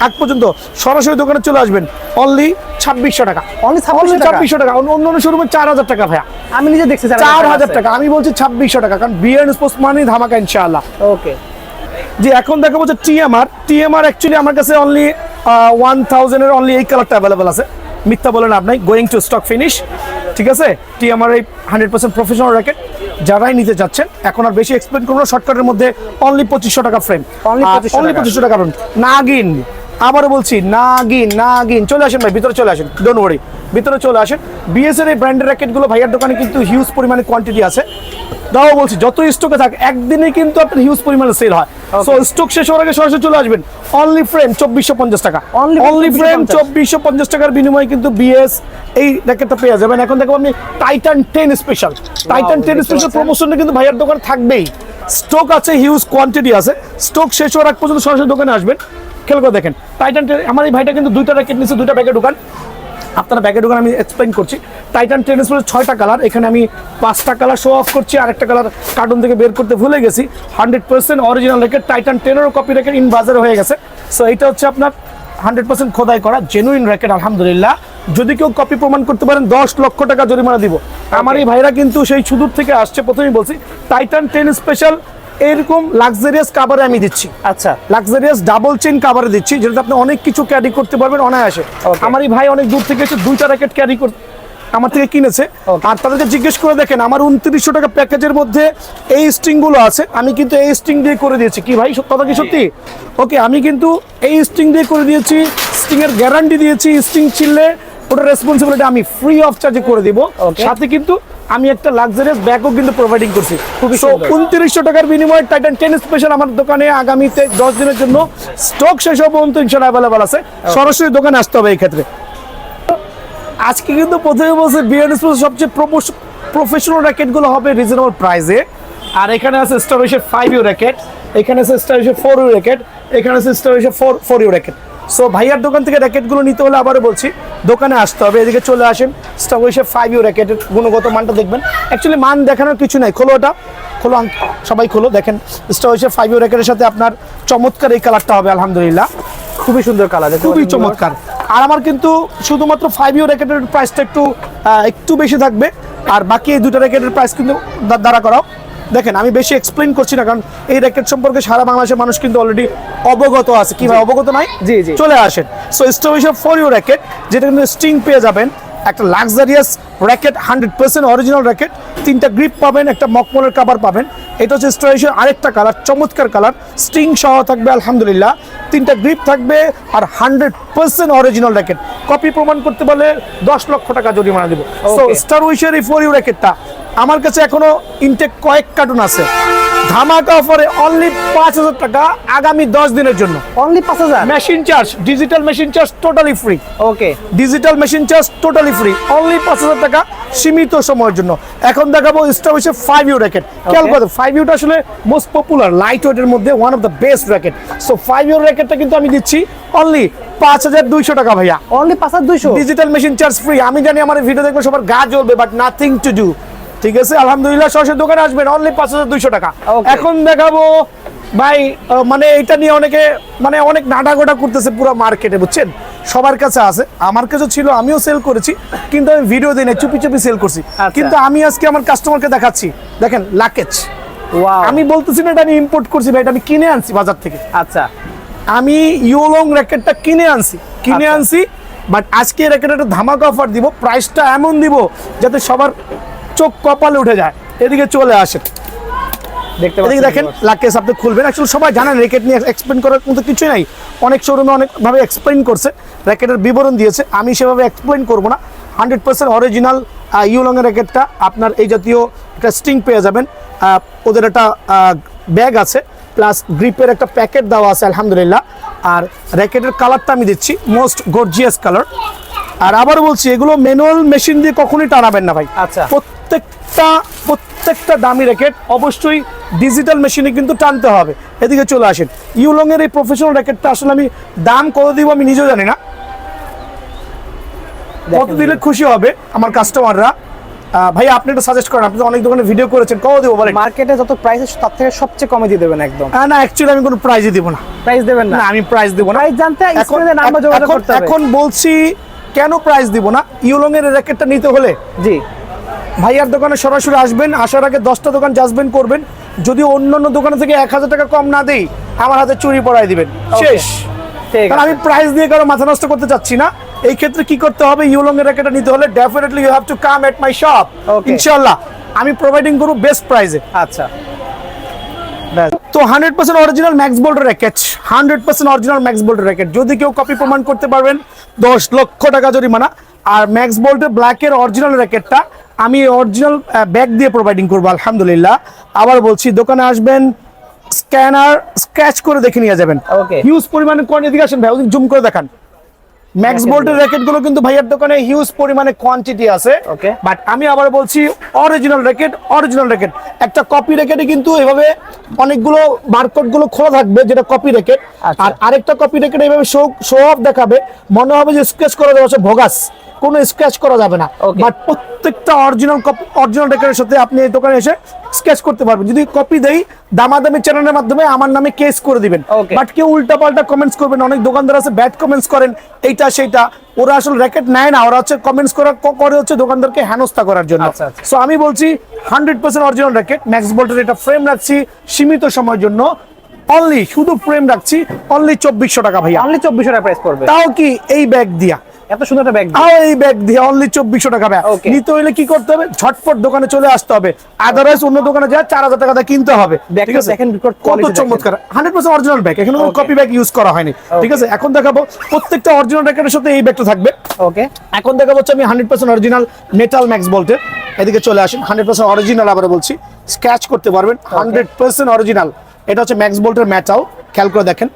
আগ পর্যন্ত সরাসরি দোকানে চলে আসবেন, অনলি 2600 টাকা, অনলি 2600 টাকা। অন্য শোরুমে 4000 টাকা ভাইয়া, আমি নিজে দেখছি 4000 টাকা, আমি বলছি 2600 টাকা, কারণ বিএন স্পোর্টস মানে ধামাকা ইনশাআল্লাহ। ওকে, জি এখন দেখা হচ্ছে টিএমআর অ্যাকচুয়ালি আমার কাছে অনলি 1000 এর অনলি এই কালারটা অ্যাভেলেবল আছে, মিথ্যা বলেন আপনি, গোয়িং টু স্টক ফিনিশ, ঠিক আছে। টিএমআর এই 100% প্রফেশনাল র্যাকেট যারাই নিতে চাচ্ছেন, এখন আর বেশি এক্সপ্লেন করবো না, শর্টকাটের মধ্যে অনলি 2500 টাকা ফ্রেম, অনলি 2500 টাকা ফ্রেম। নাগিন, আবারও বলছি নাগিন, চলে আসেন ভাই, ভিতরে চলে আসেন, ডোন্ট ওয়ারি, ভিতরে চলে আসেন। বিএস এর এই ব্র্যান্ডের র্যাকেটগুলো ভাইয়ার দোকানে কিন্তু হিউজ পরিমাণে কোয়ান্টিটি আছে। তাও বলছি, যত স্টকে থাকে একদিনে কিন্তু আপনার হিউজ পরিমাণে সেল হয়। সো স্টক শেষ হওয়ার আগে সরাসরি চলে আসবেন। অনলি ফ্রেম 2450 টাকা, অনলি ফ্রেম 2450 টাকার বিনিময়ে কিন্তু বিএস এই র্যাকেটটা পেয়ে যাবেন। এখন দেখো আমি টাইটান 10 স্পেশাল, টাইটান 10 স্পেশাল প্রমোশনে কিন্তু ভাইয়ার দোকানে থাকবেই, স্টক আছে, হিউজ কোয়ান্টিটি আছে। স্টক শেষ হওয়ার আগ পর্যন্ত সরাসরি দোকানে আসবেন। খেয়াল করে দেখেন, টাইটান আমার এই ভাইটা কিন্তু দুইটা র্যাকেট নিচ্ছে, দুইটা ব্যাগের দোকান। আপনারা ব্যাগের দোকান আমি এক্সপ্লেইন করছি। টাইটান টেনিস বলে 6টা কালার, এখানে আমি 5টা কালার শো অফ করছি, আরেকটা কালার কার্টুন থেকে বের করতে ভুলে গেছি। 100% অরিজিনাল র্যাকেট, টাইটান 10-এরও কপি র্যাকেট ইন বাজারে হয়ে গেছে। সো এটা হচ্ছে আপনার 100% খোদাই করা জেনুইন র্যাকেট আলহামদুলিল্লাহ। যদি কেউ কপি প্রমাণ করতে পারেন 10 লক্ষ টাকা জরিমানা দিব। আমার এই ভাইরা কিন্তু সেই সুদূর থেকে আসছে, প্রথমেই বলছি টাইটান 10 স্পেশাল এরকম লাক্সারিয়াস কাভারে আমি দিচ্ছি। আচ্ছা, লাক্সারিয়াস ডাবল চেইন কাভারে দিচ্ছি, যেটা আপনি অনেক কিছু ক্যারি করতে পারবেন অনায়াসে। আমার এই ভাই অনেক দূর থেকে এসে দুইটা র্যাকেট ক্যারি আমার থেকে কিনেছে। আর তাদেরকে জিজ্ঞেস করে দেখেন, আমার 2900 টাকা প্যাকেজের মধ্যে এই স্ট্রিং গুলো আছে, আমি কিন্তু এই স্ট্রিং দিয়ে করে দিয়েছি। কি ভাই কথা কি সত্যি? ওকে, আমি কিন্তু এই স্ট্রিং দিয়ে করে দিয়েছি, স্ট্রিং এর গ্যারান্টি দিয়েছি, স্ট্রিং ছিললে ওটা রেসপন্সিবিলিটি আমি ফ্রি অফ চার্জে করে দিব। সাথে কিন্তু আমি একটা লাক্সারিয়াস ব্যাগও কিন্তু প্রোভাইডিং করছি। খুবই 2900 টাকার বিনিময়ে টাইটান 10 স্পেশাল আমার দোকানে আগামীতে 10 দিনের জন্য স্টক শেষ হওয়া পর্যন্ত ইনশাআল্লাহ অ্যাভেলেবল আছে। সরাসরি দোকানে আসতে হবে এই ক্ষেত্রে। আজকে কিন্তু প্রথমে বলছে বিএন স্পোর্টস সবচেয়ে প্রফেশনাল র্যাকেটগুলো হবে রিজনেবল প্রাইসে। আর এখানে আছে স্টার 5U র্যাকেট, এখানে আছে স্টার 4U র্যাকেট, এখানে আছে স্টার 4U র্যাকেট। সো ভাইয়ার দোকান থেকে র্যাকেটগুলো নিতে হলে আবারও বলছি দোকানে আসতে হবে, এদিকে চলে আসেন। স্টারওয়েশের 5U র্যাকেটের গুণগত মানটা দেখবেন। অ্যাকচুয়ালি মান দেখানোর কিছু নাই, খোলো ওটা, খোলো সবাই খোলো। দেখেন স্টারওয়েশের 5U র্যাকেটের সাথে আপনার চমৎকার এই কালারটা হবে আলহামদুলিল্লাহ, খুবই সুন্দর কালার, খুবই চমৎকার। আর আমার কিন্তু শুধুমাত্র 5U র্যাকেটের প্রাইসটা একটু বেশি থাকবে, আর বাকি এই দুটো র্যাকেটের প্রাইস কিন্তু দাঁড়া করাও। দেখেন আমি বেশি এক্সপ্লেইন করছি না, কারণ এই র্যাকেট সম্পর্কে সারা বাংলাদেশের মানুষ কিন্তু অলরেডি অবগত আছে। কি ভাই অবগত নাই? জি, জি। চলে আসেন। সো স্টারওয়েশের 4U র্যাকেট, যেটা কিন্তু স্ট্রিং পেয়ে যাবেন, একটা লাক্সারিয়াস র্যাকেট, 100% অরিজিনাল র্যাকেট, 3টা গ্রিপ পাবেন, একটা মকমলের কাভার পাবেন। এটা হচ্ছে স্টারওয়েশের আরেকটা কালার, চমৎকার কালার, স্ট্রিং সহ থাকবে আলহামদুলিল্লাহ, 3টা গ্রিপ থাকবে, আর 100% অরিজিনাল র্যাকেট। কপি প্রমাণ করতে পারলে 10 লক্ষ টাকা জরিমানা দিব। সো স্টারওয়েশের এই 4U র্যাকেটটা আমার কাছে এখনো ইনটেক কয়েক কার্টুন আছে, ধামাকা অফারে অনলি 5,000 টাকা আগামী 10 দিনের জন্য। Only 5,000? Machine charge, digital machine charge totally free. Okay, digital machine charge totally free, only 5,000 টাকা সীমিত সময়ের জন্য। এখন দেখাবো স্টারওয়েশের 5U র্যাকেট। খেয়াল করো 5Uটা আসলে মোস্ট পপুলার লাইট ওয়েটের মধ্যে one of the best racket. So 5U র্যাকেটটা কিন্তু আমি দিচ্ছি অনলি 5,200 টাকা ভাইয়া, only 5,200। Digital machine charge free. আমি জানি আমার ভিডিও দেখবে সবার গা জ্বলবে, বাট নাথিং টু ডু, ঠিক আছে? আলহামদুলিল্লাহ সরাসরি দোকানে আসবেন, অনলি 5,200 টাকা। এখন দেখাবো ভাই, মানে এটা নিয়ে অনেকে মানে অনেক নাটাগোটা করতেছে পুরো মার্কেটে, বুঝছেন? সবার কাছে আছে, আমার কাছে ছিল, আমিও সেল করেছি, কিন্তু আমি ভিডিও দিই না, চুপি চুপি সেল করছি। কিন্তু আমি আজকে আমার কাস্টমারকে দেখাচ্ছি, দেখেন লাকেজ। ওয়াও, আমি বলতেছি না এটা আমি ইম্পোর্ট করছি ভাই, এটা আমি কিনে আনছি বাজার থেকে। আচ্ছা, আমি ইউলং র্যাকেটটা কিনে আনছি, বাট আজকে র্যাকেটের একটা ধামাকা অফার দিব, প্রাইসটা এমন দিব যাতে সবার চোখ কপালে উঠে যায়। এদিকে চলে আসেন, এদিকে দেখেন লাকেজ আপনি খুলবেন। অ্যাকচুয়ালি সবাই জানেন র্যাকেট নিয়ে এক্সপ্লেন করার মতো কিছুই নাই, অনেক শোরুমে অনেকভাবে এক্সপ্লেন করছে, র্যাকেটের বিবরণ দিয়েছে, আমি সেভাবে এক্সপ্লেন করবো না। 100% অরিজিনাল ইউলংয়ের র্যাকেটটা আপনার এই জাতীয় একটা স্ট্রিং পেয়ে যাবেন, ওদের একটা ব্যাগ আছে, প্লাস গ্রিপের একটা প্যাকেট দেওয়া আছে আলহামদুলিল্লাহ। আর র্যাকেটের কালারটা আমি দিচ্ছি মোস্ট গর্জিয়াস কালার। আর আবার বলছি, এগুলো ম্যানুয়াল মেশিন দিয়ে কখনোই টানাবেন না ভাই। আচ্ছা, প্রত্যেকটা দামি র্যাকেট অবশ্যই ডিজিটাল মেশিনে কিন্তু টানতে হবে। এদিকে চলে আসেন, ইউলং এর এই প্রফেশনাল র্যাকেটটা আসলে আমি দাম কত দিব আমি নিজেও জানি না, কত দিলে খুশি হবে আমার কাস্টমাররা। ভাই আপনি এটা সাজেস্ট করেন, আপনি তো অনেক দোকানে ভিডিও করেছেন, কত দেবো বলেন? মার্কেটে যত প্রাইস আছে তার থেকে সবচেয়ে কমে দিয়ে দেবেন একদম। না অ্যাকচুয়ালি আমি কোনো প্রাইজই দিব না। প্রাইস দেবেন না? আমি প্রাইস দিব না। প্রাইস জানতে স্ক্রিনে নাম্বার যোগাযোগ করতে হবে। এখন বলছি কেন প্রাইস দিব না, ইউলং এর র্যাকেটটা নিতে হলে জি ভাইয়ার দোকানে সরাসরি আসবেন, আসার আগে 10টা দোকান যাচবেন করবেন, যদি অন্যান্য দোকান থেকে 1,000 টাকা কম না দেই আমার হাতে চুরি পড়াই দিবেন, শেষ। কারণ আমি প্রাইস দিয়ে কারো মাথা নষ্ট করতে চাচ্ছি না। এই ক্ষেত্রে কি করতে হবে, ইউলং এর র্যাকেটটা নিতে হলে definitely you have to come at my shop, ইনশাআল্লাহ আমি প্রোভাইডিং করব বেস্ট প্রাইসে। আচ্ছা, তো 100% অরিজিনাল ম্যাক্স বোল্টের র্যাকেট, 100% অরিজিনাল ম্যাক্স বোল্টের র্যাকেট, যদি কেউ কপি প্রমাণ করতে পারবেন 10 লক্ষ টাকা জরিমানা। আর ম্যাক্স বোল্টের ব্ল্যাকের অরিজিনাল র্যাকেটটা আমি অরিজিনাল ব্যাগ দিয়ে প্রোভাইডিং করবো আলহামদুলিল্লাহ। আবার বলছি দোকানে আসবেন, স্ক্যানার স্ক্র্যাচ করে দেখে নিয়ে যাবেন, হিউজ পরিমাণে কোয়ান্টিটি। আসেন ভাই জুম করে দেখান, ম্যাক্স বোল্টের র্যাকেট গুলো কিন্তু ভাইয়ার দোকানে হিউজ পরিমাণে কোয়ান্টিটি আছে। বাট আমি আবার বলছি অরিজিনাল র্যাকেট। একটা কপি র্যাকেটে কিন্তু এভাবে অনেকগুলো বারকোড গুলো খোলা থাকবে, যেটা কপি র্যাকেট। আর আরেকটা কপি র্যাকেট এইভাবে শো অফ দেখাবে, মনে হবে যে স্ক্র্যাচ করা যাবে, ভোগাস, কোনো স্ক্র্যাচ করা যাবে না। বাট প্রত্যেকটা অরিজিনাল র্যাকেটের সাথে আপনি এই দোকানে এসে স্কেচ করতে পারবেন। যদি কপি দেই দামাদামি চ্যানেলের মাধ্যমে আমার নামে কেস করে দিবেন। বাট কেউ উল্টাপাল্টা কমেন্টস করবেন, অনেক দোকানদার আছে ব্যাড কমেন্টস করেন, এইটা সেইটা, ওরা আসলে র্যাকেট নেয় না, ওরা হচ্ছে কমেন্টস করে হচ্ছে দোকানদারকে হেনস্থা করার জন্য। সো আমি বলছি 100% অরিজিনাল র্যাকেট, ম্যাক্স বোল্টের এটা ফ্রেম রাখছি সীমিত সময়ের জন্য, অনলি শুধু ফ্রেম রাখছি অনলি 2400 টাকা ভাইয়া, অনলি 2400 টাকা প্রাইস পড়বে। তাও কি এই ব্যাগ দিয়া, এত সুন্দর একটা ব্যাগ, এই ব্যাগ দিয়ে অনলি 2400 টাকা ব্যাগ নিতে হলে কি করতে হবে, ঝটপট দোকানে চলে আসতে হবে, আদারওয়াইজ অন্য দোকানে যা 4000 টাকা কিনতে হবে। ঠিক আছে, দেখেন কত চমৎকার 100% অরিজিনাল ব্যাগ, এখানে কোনো কপি ব্যাগ ইউজ করা হয়নি। ঠিক আছে, এখন দেখাবো প্রত্যেকটা অরিজিনাল র্যাকেটের সাথে এই ব্যাগটা থাকবে। ওকে, এখন দেখাবো হচ্ছে আমি 100% অরিজিনাল মেটাল ম্যাক্স বোল্টের। এদিকে চলে আসেন, 100% অরিজিনাল, আবার বলছি স্ক্র্যাচ করতে পারবেন, 100% অরিজিনাল। এটা হচ্ছে ম্যাক্স বোল্টের মেটাল, খেয়াল করে দেখেন।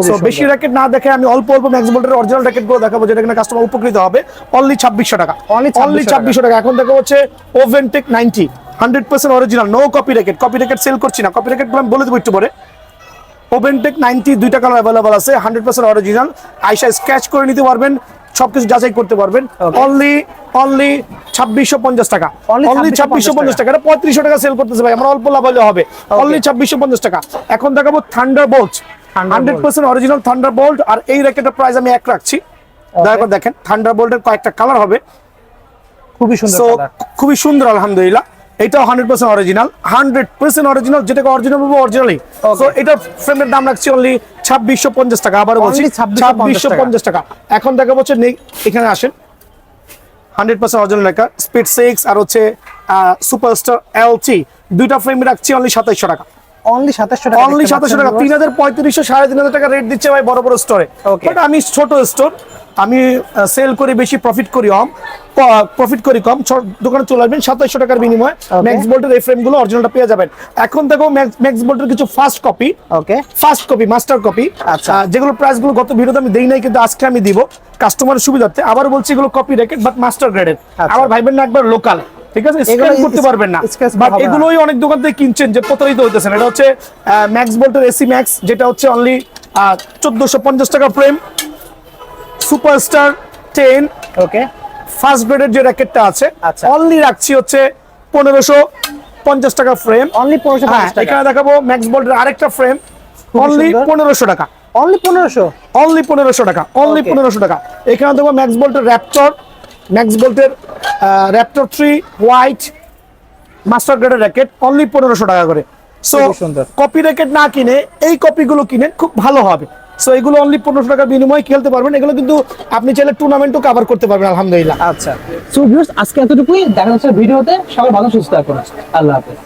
সো বেশি র্যাকেট না দেখে আমি অল্প ম্যাক্স বোল্টের অরিজিনাল র্যাকেট গুলো দেখাবো, যেটা কিনা কাস্টমার উপকৃত হবে, অনলি 2600 টাকা, অনলি 2600 টাকা। এখন দেখা হচ্ছে Oventech 90, 100% original, no copy racket. Copy racket sale করছি না, কপি র্যাকেট আমি বলে দেবো একটু পরে। ওপেনটেক 90 দুইটা কালার অ্যাভেলেবল আছে, 100% অরিজিনাল। আইসা স্ক্র্যাচ করে নিতে পারবেন, সবকিছু যাচাই করতে পারবেন। অনলি 2650 টাকা, Only অনলি 2650 টাকা। এটা 3500 টাকা সেল করতেছে ভাই, আমরা অল্প লাভ হলে হবে। অনলি 2650 টাকা। এখন দেখাবো থান্ডারবোল্ট, 100% অরিজিনাল থান্ডারবোল্ট। আর এই র্যাকেটের প্রাইস আমি এক রাখছি। দয়া করে দেখেন, থান্ডারবোল্টের কয়েকটা কালার হবে, খুবই সুন্দর সো কালার। খুবই সুন্দর আলহামদুলিল্লাহ। এটাও 100% অরিজিনাল, 100% অরিজিনাল, যেটাকে অরিজিনাল বলবো অরিজিনালি। সো এটা ফ্রেমের দাম রাখছি অনলি 2650 টাকা। আবার বলছি Only 2650 টাকা। এখন দেখা হচ্ছে এখানে আসেন, 100% অরিজিনাল লেখা স্পিড 6 আর হচ্ছে সুপারস্টার এলটি, দুইটা ফ্রেম রাখছি অনলি 2700 টাকা। অনলি 2700 টাকা, অনলি 2700 টাকা। 3500 3500 টাকা রেট দিচ্ছে ভাই বড় বড় স্টোরে। Okay. বাট আমি ছোট স্টোর, আমি সেল করে বেশি প্রফিট করি কম। দোকানে চলে আসবেন 2700 টাকার বিনিময়ে ম্যাক্স বোল্টের এই ফ্রেমগুলো অরিজিনালটা পেয়ে যাবেন। এখন দেখো ম্যাক্স বোল্টের কিছু ফার্স্ট কপি, মাস্টার কপি, আচ্ছা। যেগুলো প্রাইসগুলো গত ভিডিওতে আমি দেই নাই, কিন্তু আজকে আমি দিব কাস্টমারের সুবিধার্থে। আবার বলছি এগুলো কপি র্যাকেট বাট মাস্টার গ্রেডের। আবার ভাইবেন না একবার লোকাল, ঠিক আছে, স্ক্যান করতে পারবেন না। বাট এগুলোই অনেক দোকান থেকে কিনছেন যে প্রতারিত হইতেছেন। এটা হচ্ছে ম্যাক্স বোল্টের এসি ম্যাক্স, যেটা হচ্ছে অনলি 1450 টাকা ফ্রেম। সুপারস্টার 10 ওকে, ফার্স্ট গ্রেডের যে র্যাকেটটা আছে, আচ্ছা। অনলি রাখছি হচ্ছে 1550 টাকা ফ্রেম। অনলি 1550 টাকা। এখানে দেখাবো ম্যাক্স বোল্টের আরেকটা ফ্রেম, অনলি সুন্দর। 1500 টাকা। অনলি 1500, অনলি 1500 টাকা, অনলি Okay. 1500 টাকা। এখানে দেখো ম্যাক্স বোল্টের র্যাপটর 3 হোয়াইট মাস্টার গ্রেডের র্যাকেট, অনলি 1500 টাকা করে। সো খুবই সুন্দর। কপি র্যাকেট না কিনে এই কপিগুলো কিনেন, খুব ভালো হবে। সো এগুলো অনলি 1500 টাকার বিনিময়ে খেলতে পারবেন। এগুলো কিন্তু আপনি চাইলে টুর্নামেন্টও কভার করতে পারবেন আলহামদুলিল্লাহ। আচ্ছা। সো ভিউয়ার্স, আজকে এতটুকুই। দেখা হচ্ছে ভিডিওতে। সবাই ভালো সুস্থ থাকুন। আল্লাহ হাফেজ।